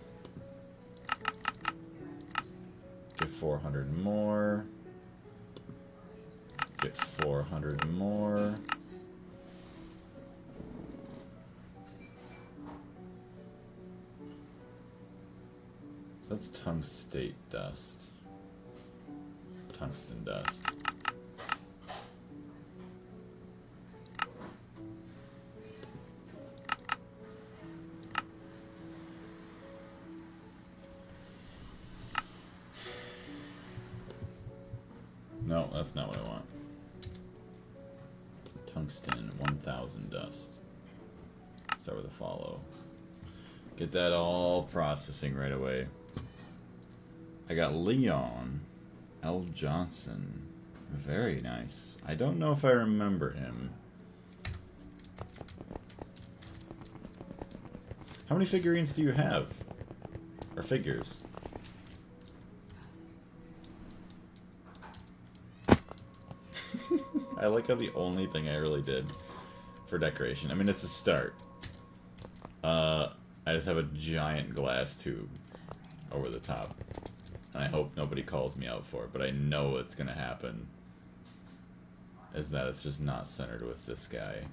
Get 400 more. Get 400 more. So that's tungstate dust. Tungsten dust. No, that's not what I want. Tungsten, 1000 dust. Start with a follow. Get that all processing right away. I got Leon L. Johnson. Very nice. I don't know if I remember him. How many figurines do you have? Or figures? I like how the only thing I really did for decoration, I mean, it's a start. I just have a giant glass tube over the top. And I hope nobody calls me out for it, but I know what's gonna happen. Is that it's just not centered with this guy.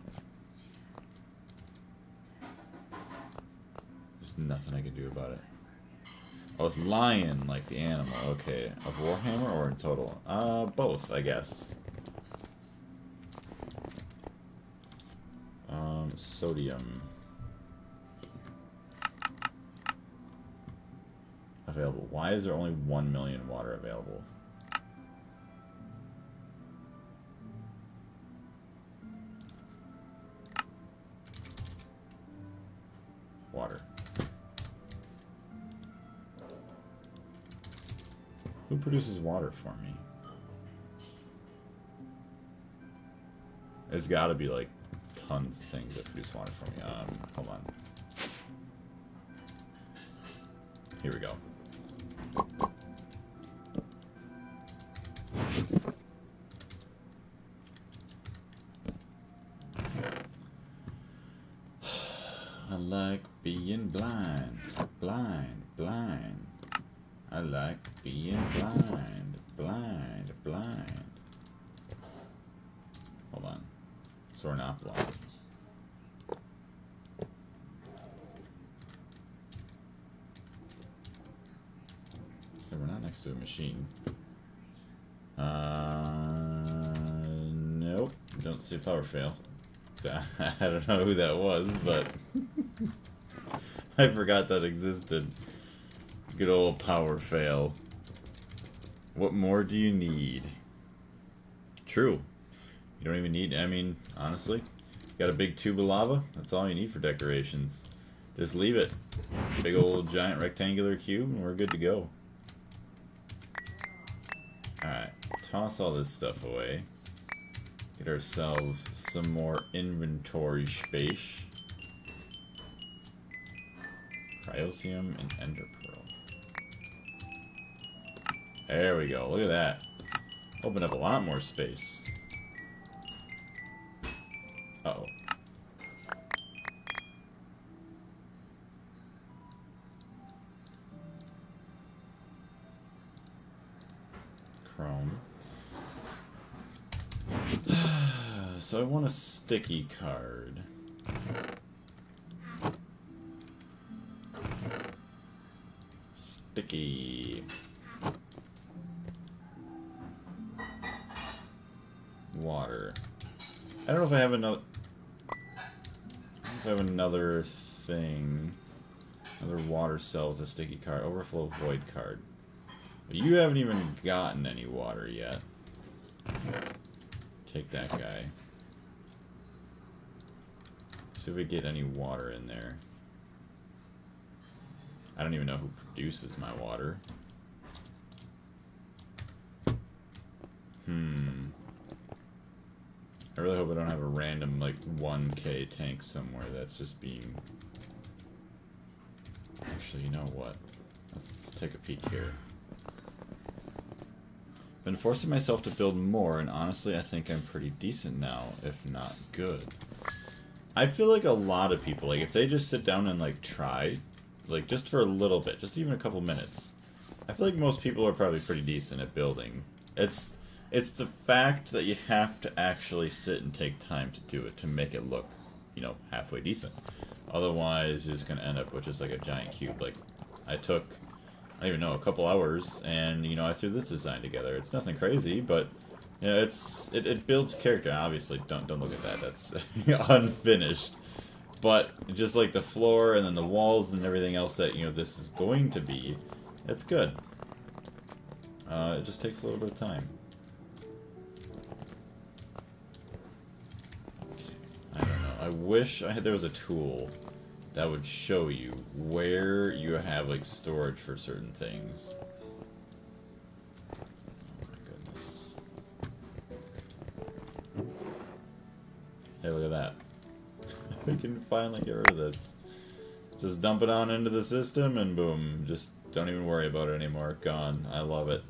There's nothing I can do about it. Oh, it's lion, like the animal. Okay. Of Warhammer or in total? Both, I guess. Sodium. Available. Why is there only 1 million water available? Water. Who produces water for me? There's gotta be like tons of things that produce water for me. Hold on. Here we go. I like being blind, blind, blind. I like being blind, blind, blind. Hold on. So we're not blind. So we're not next to a machine. Nope. Don't see a power fail. So I don't know who that was, but I forgot that existed. Good old power fail. What more do you need? True. You don't even need, I mean, honestly, got a big tube of lava, that's all you need for decorations. Just leave it. Big old giant rectangular cube and we're good to go. Alright, toss all this stuff away. Get ourselves some more inventory space. Cryosium and Ender Pearl. There we go, look at that. Open up a lot more space. Uh-oh. Chrome. So I want a sticky card. Sticky. Water. I don't know if I have another... I have another thing. Another water cell with a sticky card. Overflow void card. You haven't even gotten any water yet. Take that guy. See if we get any water in there. I don't even know who produces my water. I really hope I don't have a random, like, 1K tank somewhere that's just being... Actually, you know what? Let's take a peek here. Been forcing myself to build more, and honestly, I think I'm pretty decent now, if not good. I feel like a lot of people, like, if they just sit down and, like, try, like, just for a little bit, just even a couple minutes, I feel like most people are probably pretty decent at building. It's the fact that you have to actually sit and take time to do it to make it look, you know, halfway decent. Otherwise, you're just going to end up with just, like, a giant cube. Like, I took, I don't even know, a couple hours, and, you know, I threw this design together. It's nothing crazy, but... You know, it builds character. Obviously, don't look at that. That's unfinished. But just like the floor and then the walls and everything else that, you know, this is going to be, it's good. It just takes a little bit of time. Okay. I don't know. I wish there was a tool that would show you where you have like storage for certain things. Hey, look at that. We can finally get rid of this. Just dump it on into the system and boom. Just don't even worry about it anymore. Gone. I love it.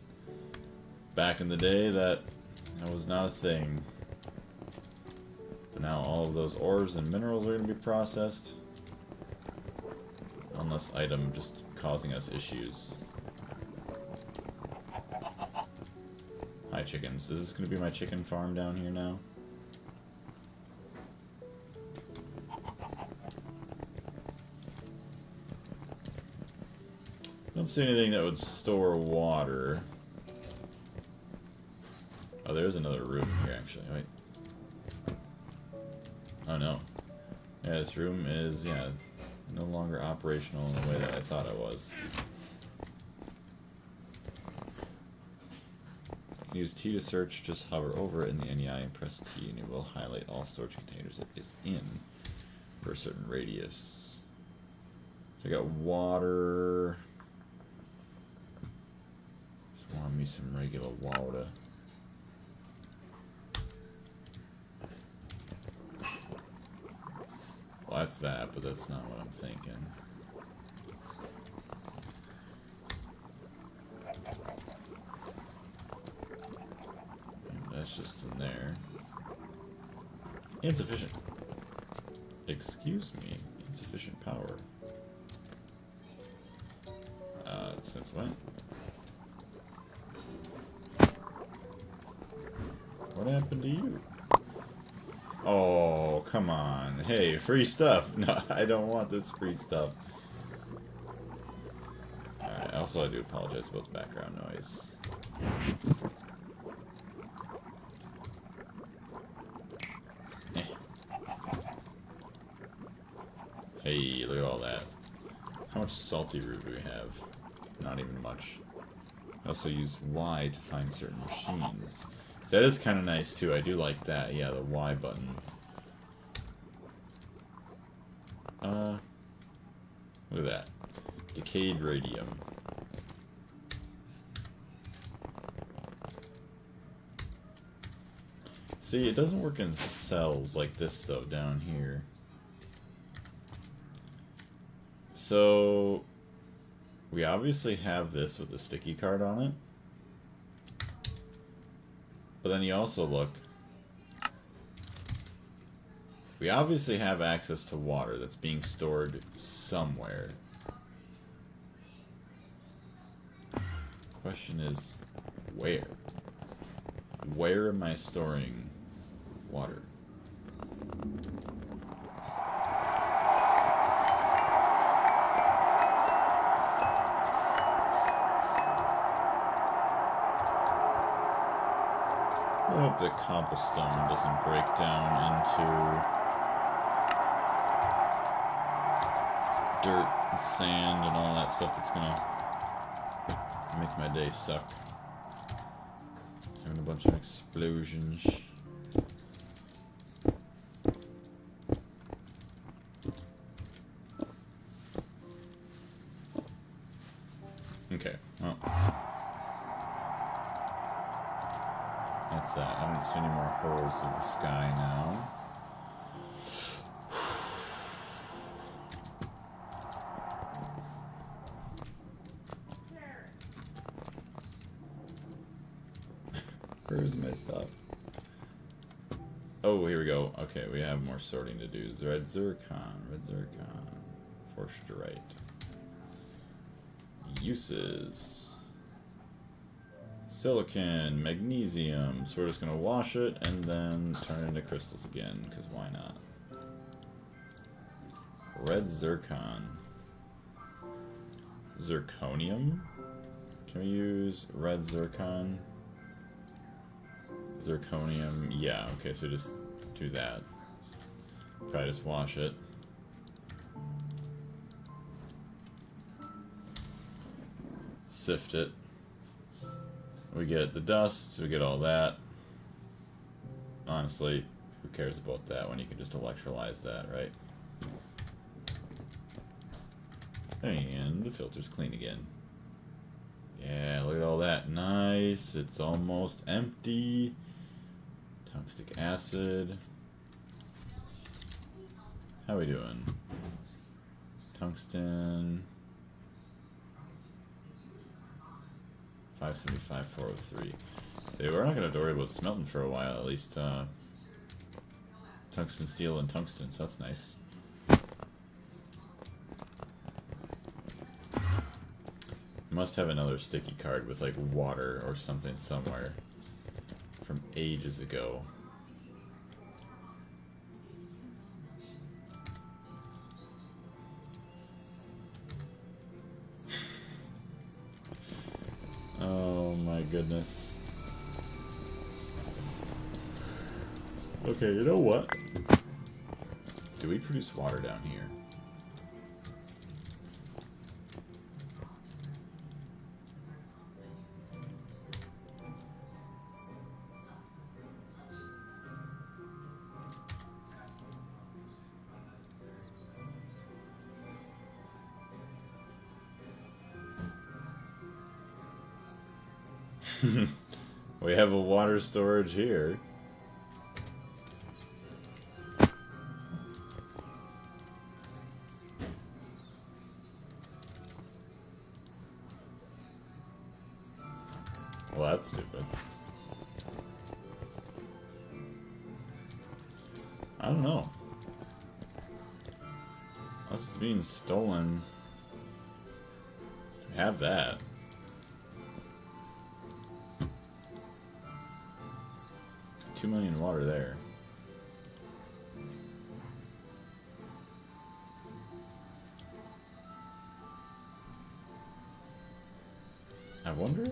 Back in the day, that was not a thing. But now all of those ores and minerals are going to be processed. One less item just causing us issues. Hi, chickens. Is this going to be my chicken farm down here now? Don't see anything that would store water. Oh, there's another room here, actually. Wait. Oh, no. Yeah, this room is, yeah, no longer operational in the way that I thought it was. Use T to search, just hover over it in the NEI and press T, and it will highlight all storage containers it is in for a certain radius. So I got water... Want me some regular water. Well, that's that, but that's not what I'm thinking. That's just in there. Insufficient. Excuse me. Insufficient power. Since when? What happened to you? Oh, come on. Hey, free stuff. No, I don't want this free stuff. Alright, also I do apologize about the background noise. Hey, look at all that. How much salty root do we have? Not even much. I also use Y to find certain machines. That is kind of nice too. I do like that. Yeah, the Y button. Look at that. Decayed radium. See, it doesn't work in cells like this though, down here. So, we obviously have this with the sticky card on it. But then you also look, we obviously have access to water that's being stored somewhere. Question is, where? Where am I storing water? I hope the cobblestone doesn't break down into dirt and sand and all that stuff that's gonna Make my day suck. Having a bunch of explosions. Okay, well. That's that. I don't see any more holes of the sky now. Where's my stuff? Oh, here we go. Okay, we have more sorting to do. Red zircon. Forsterite. Uses. Silicon, magnesium. So we're just going to wash it and then turn it into crystals again, because why not? Red zircon. Zirconium? Can we use red zircon? Zirconium, yeah, okay, so just do that. Probably just wash it. Sift it. We get the dust, we get all that. Honestly, who cares about that when you can just electrolyze that, right? And the filter's clean again. Yeah, look at all that. Nice. It's almost empty. Tungstic acid. How we doing? Tungsten. 575, 403. So we're not going to worry about smelting for a while, at least. Tungsten, steel, and tungsten, so that's nice. Must have another sticky card with like water or something somewhere from ages ago. Oh my goodness. Okay, you know what? Do we produce water down here? We have a water storage here. Well, that's stupid. I don't know. This is being stolen. Have that. $2 million water there. I wonder.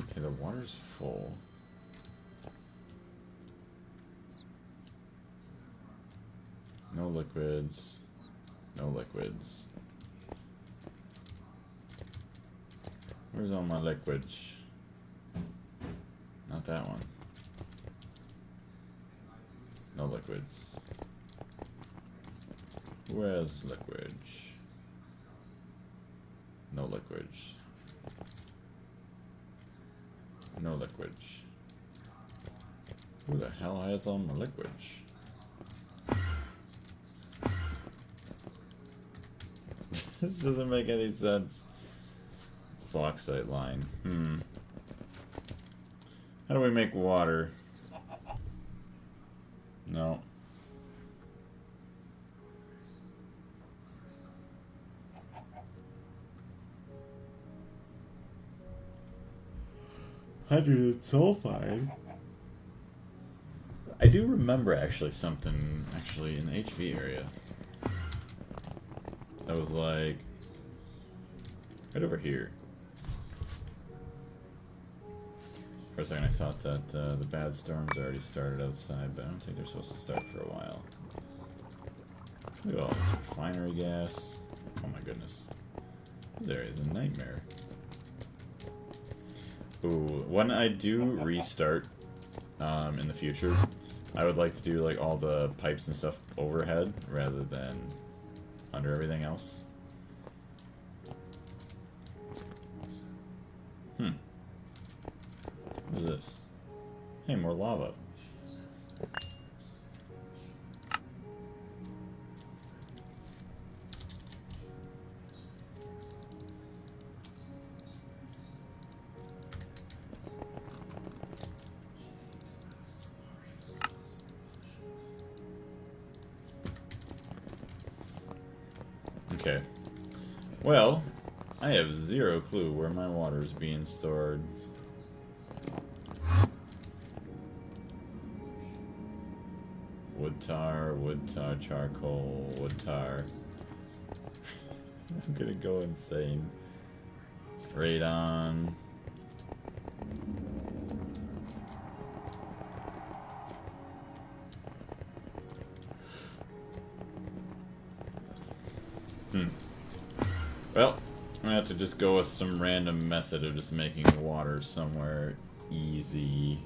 Okay, the water's full. No liquids. No liquids. Where's all my liquids? Not that one. No liquids. Where's liquids? No liquids. No liquids. Who the hell has all my liquids? This doesn't make any sense. Bauxite line. How do we make water? No. Hydrogen sulfide. I do remember actually something in the HV area. That was like right over here. For a second I thought that the bad storms already started outside, but I don't think they're supposed to start for a while. Look at all this refinery gas. Oh my goodness. This area is a nightmare. Ooh, when I do restart in the future, I would like to do like all the pipes and stuff overhead rather than under everything else. What is this? Hey, more lava. Okay. Well, I have zero clue where my water is being stored. Wood tar, charcoal, wood tar. I'm gonna go insane. Radon. Well, I'm gonna have to just go with some random method of just making water somewhere easy.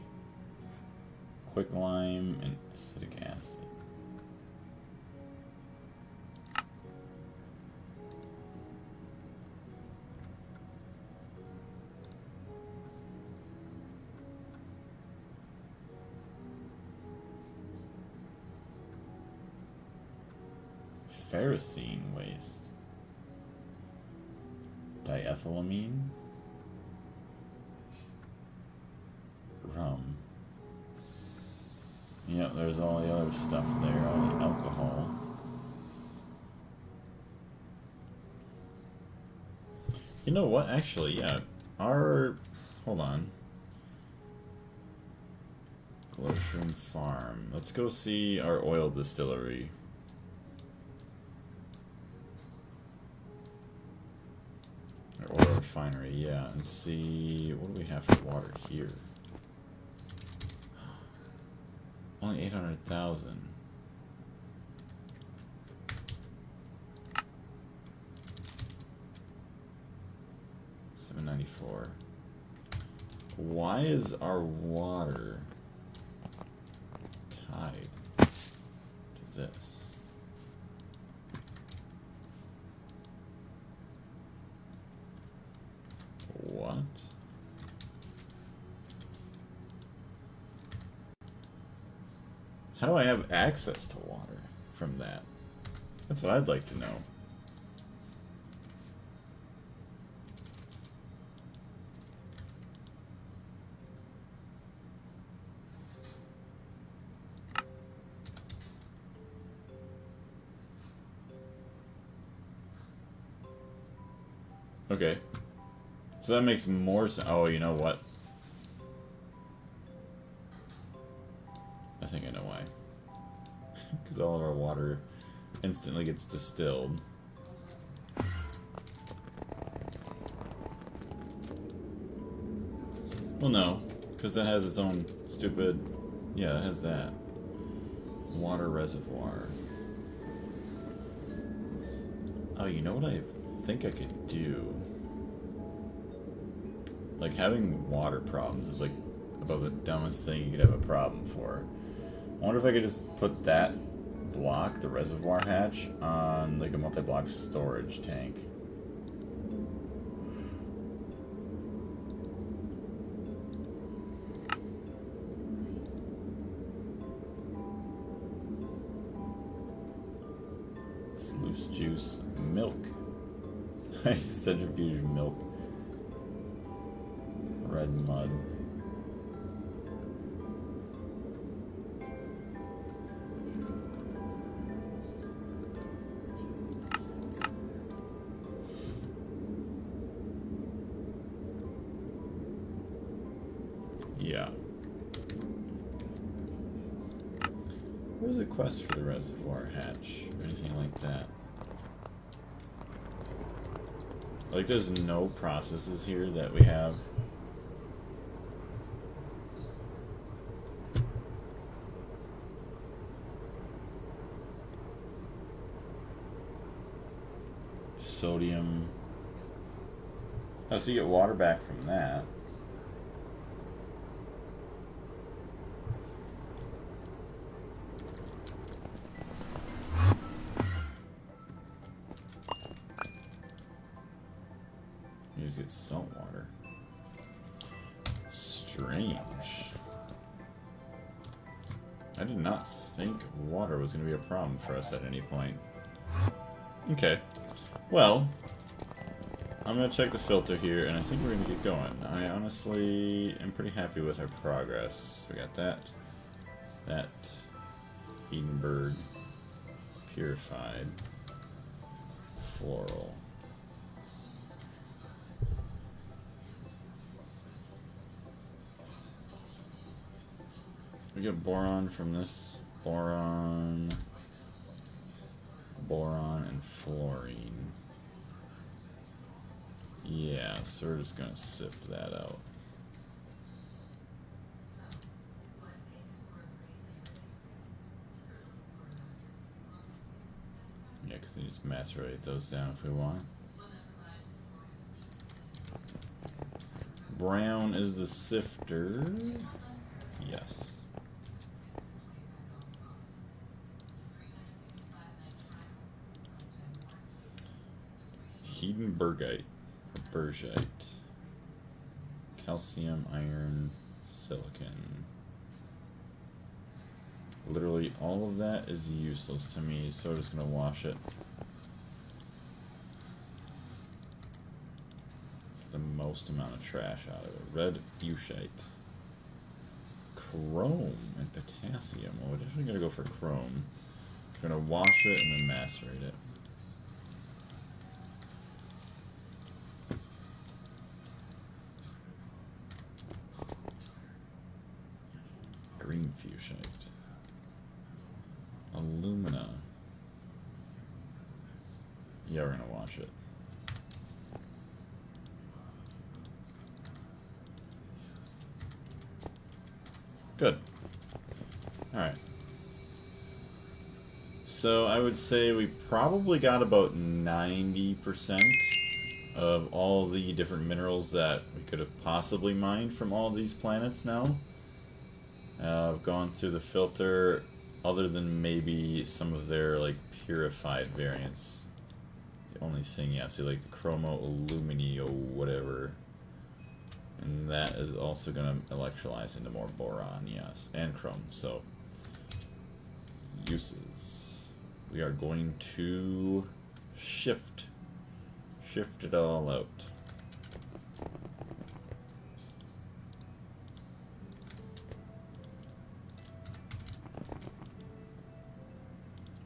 Quicklime and acetic acid. Ferrocene waste. Diethylamine. Rum. Yep, there's all the other stuff there, all the alcohol. You know what? Actually, yeah. Hold on. Glowshroom Farm. Let's go see our oil distillery. Or oil refinery, yeah. And see, what do we have for water here? Only 800,000. $794. Why is our water tied to this? What? How do I have access to water from that? That's what I'd like to know. Okay. So that makes more sense. Oh, you know what? I think I know why. Because all of our water instantly gets distilled. Well, no. Because that has its own stupid... Yeah, it has that. Water reservoir. Oh, you know what I think I could do? Like, having water problems is like about the dumbest thing you could have a problem for. I wonder if I could just put that block, the reservoir hatch, on like a multi-block storage tank. Sluice juice, milk. Centrifuge milk. Red mud. Yeah. Where's the quest for the reservoir hatch? Or anything like that? Like, there's no processes here that we have. Sodium. Oh, so you get water back from that. You just get salt water. Strange. I did not think water was going to be a problem for us at any point. Okay. Well, I'm going to check the filter here, and I think we're going to get going. I honestly am pretty happy with our progress. We got that, Edinburgh, purified, floral. We get boron from this, boron, and fluorine. Yeah, so we're just gonna sift that out. Yeah, because we just macerate those down if we want. Brown is the sifter. Yes. Hedenbergite, Bergite, calcium, iron, silicon. Literally all of that is useless to me, so I'm just gonna wash it. The most amount of trash out of it. Red fuchsite. Chrome and potassium. Well, we're definitely gonna go for chrome. We're gonna wash it and then macerate it. Green fuchsite. Alumina. Yeah, we're gonna wash it. Good. Alright. So I would say we probably got about 90% of all the different minerals that we could have possibly mined from all these planets now. I've gone through the filter, other than maybe some of their like purified variants. The only thing, yeah, see like the chromo aluminio whatever. And that is also going to electrolyze into more boron, yes, and chrome. So, uses. We are going to shift it all out.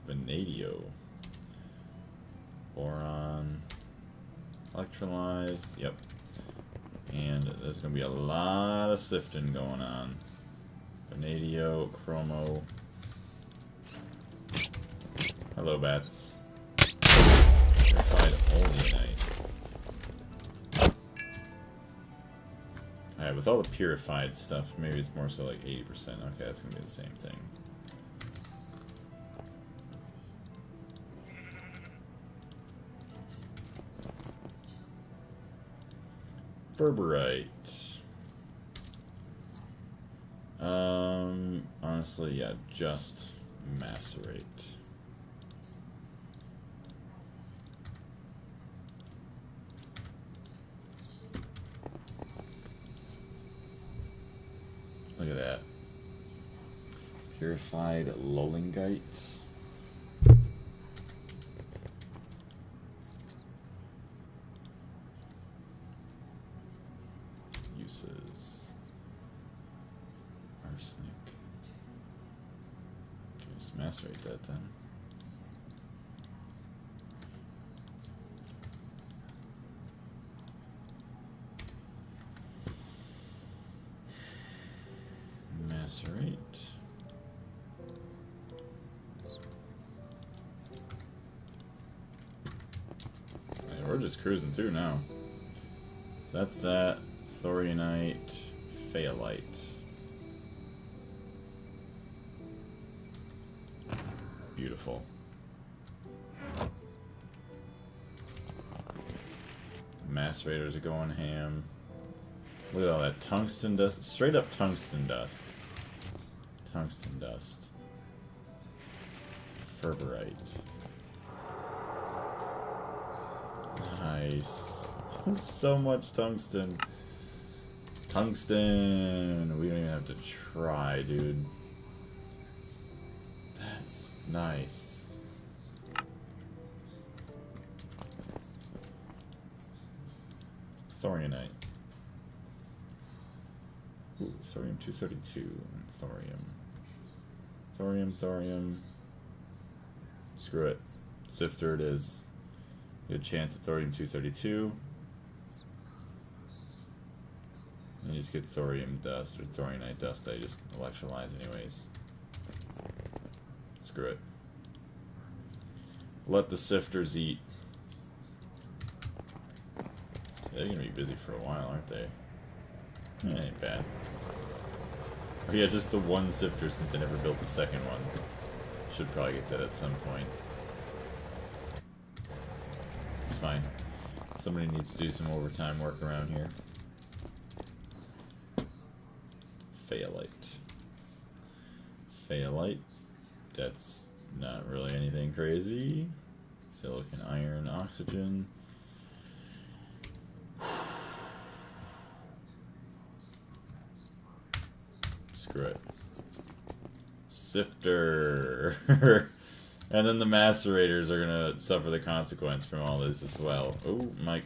Vanadium, boron, electrolyze, yep. And there's going to be a lot of sifting going on. Vanadium, chromo. Hello, bats. Purified oleanite. Alright, with all the purified stuff, maybe it's more so like 80%. Okay, that's going to be the same thing. Berberite. Honestly, yeah, just macerate. Look at that. Purified lowlingite. Arsenic. Okay, just macerate that then. Macerate. Hey, we're just cruising through now. So that's that. Thorianite, phaolite. Beautiful. macerators are going ham. Look at all that tungsten dust. Straight up tungsten dust. Tungsten dust. Ferberite. Nice. So much tungsten. Tungsten! We don't even have to try, dude. That's nice. Thoriumite. Ooh, thorium-232 and thorium. Thorium. Screw it. Sifter it is. Good chance at thorium-232. And you just get thorium dust or thoriumite dust that I just electrolyze anyways. Screw it. Let the sifters eat. They're gonna be busy for a while, aren't they? That ain't bad. Oh yeah, just the one sifter since I never built the second one. Should probably get that at some point. It's fine. Somebody needs to do some overtime work around here. Phaolite. Phaolite. That's not really anything crazy. Silicon, iron, oxygen. Screw it. Sifter. And then the macerators are gonna suffer the consequence from all this as well. Oh, my.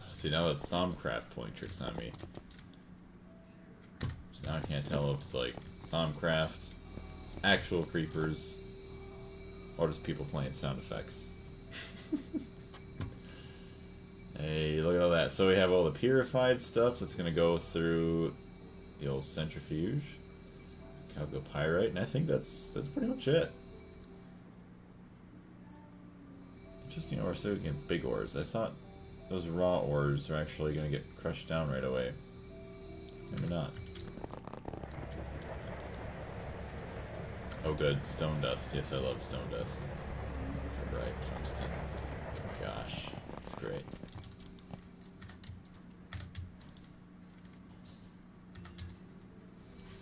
See, now that's Thaumcraft pulling tricks on me. So now I can't tell if it's like Thaumcraft, actual creepers, or just people playing sound effects. Hey, look at all that. So we have all the purified stuff that's going to go through the old centrifuge. Chalcopyrite, and I think that's pretty much it. Interesting ore, so we can get big ores. I thought those raw ores are actually going to get crushed down right away. Maybe not. Oh good, stone dust. Yes, I love stone dust. Right, tungsten. Gosh, it's great.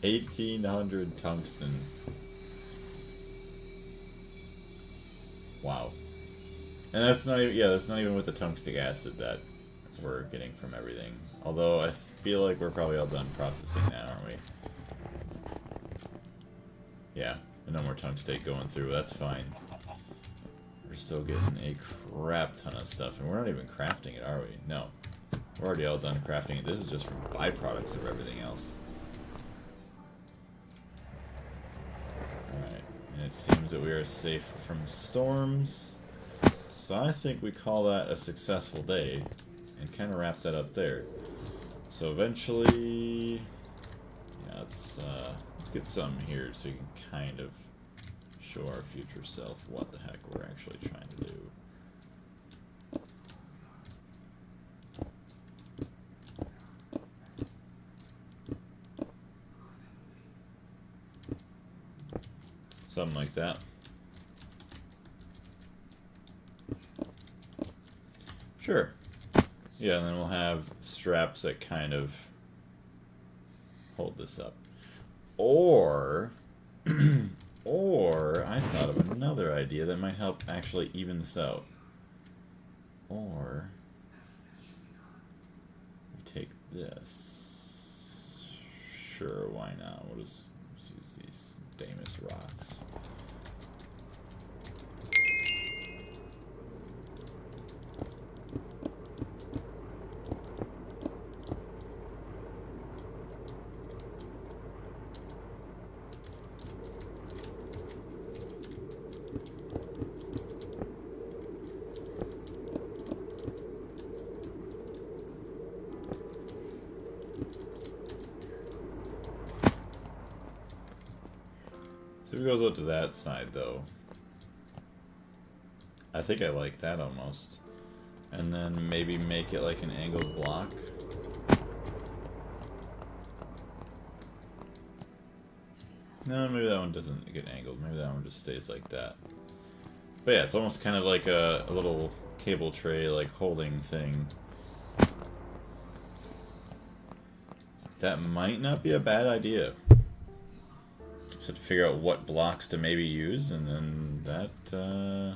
$1,800 tungsten. Wow. And that's not even, yeah, that's not even with the tungstic acid that we're getting from everything. Although I feel like we're probably all done processing now, aren't we? Yeah, no more tungstate going through, that's fine. We're still getting a crap ton of stuff, and we're not even crafting it, are we? No. We're already all done crafting it. This is just from byproducts of everything else. Alright, and it seems that we are safe from storms. So I think we call that a successful day, and kind of wrap that up there. So eventually, yeah, let's get some here so we can kind of show our future self what the heck we're actually trying to do. Something like that. Sure. Yeah, and then we'll have straps that kind of hold this up. Or, or I thought of another idea that might help actually even this out. Or we take this. Sure, why not? We'll just use these Damas rocks. So if it goes out to that side, though, I think I like that almost. And then maybe make it like an angled block. No, maybe that one doesn't get angled. Maybe that one just stays like that. But yeah, it's almost kind of like a little cable tray like holding thing. That might not be a bad idea. Just have to figure out what blocks to maybe use, and then that,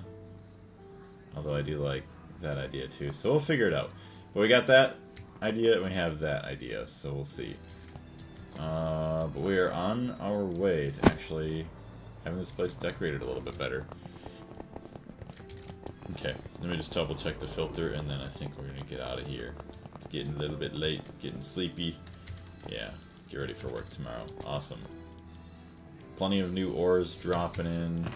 although I do like that idea too, so we'll figure it out. But we got that idea, and we have that idea, so we'll see. But we are on our way to actually having this place decorated a little bit better. Okay, let me just double check the filter, and then I think we're gonna get out of here. It's getting a little bit late, getting sleepy. Yeah, get ready for work tomorrow. Awesome. Plenty of new ores dropping in.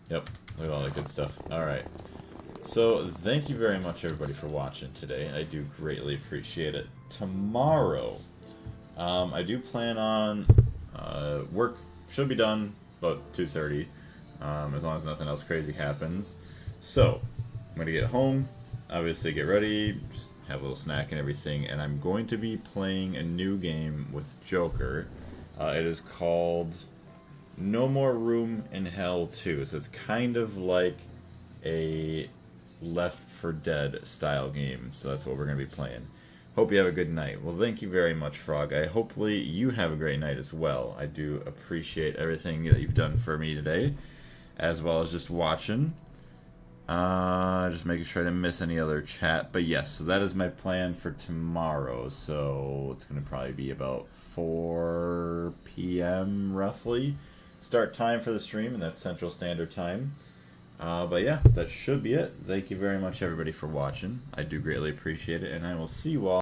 Yep, look at all that good stuff. Alright. So, thank you very much, everybody, for watching today. I do greatly appreciate it. Tomorrow, I do plan on... work should be done about 2:30, as long as nothing else crazy happens. So, I'm going to get home, obviously get ready, just have a little snack and everything, and I'm going to be playing a new game with Joker. It is called No More Room in Hell 2, so it's kind of like a Left 4 Dead style game, so that's what we're going to be playing. Hope you have a good night. Well, thank you very much, Frog. Hopefully you have a great night as well. I do appreciate everything that you've done for me today, as well as just watching. Just making sure I didn't miss any other chat. But yes, so that is my plan for tomorrow. So it's going to probably be about 4 p.m. roughly. Start time for the stream, and that's Central Standard Time. But yeah, that should be it. Thank you very much, everybody, for watching. I do greatly appreciate it, and I will see you all.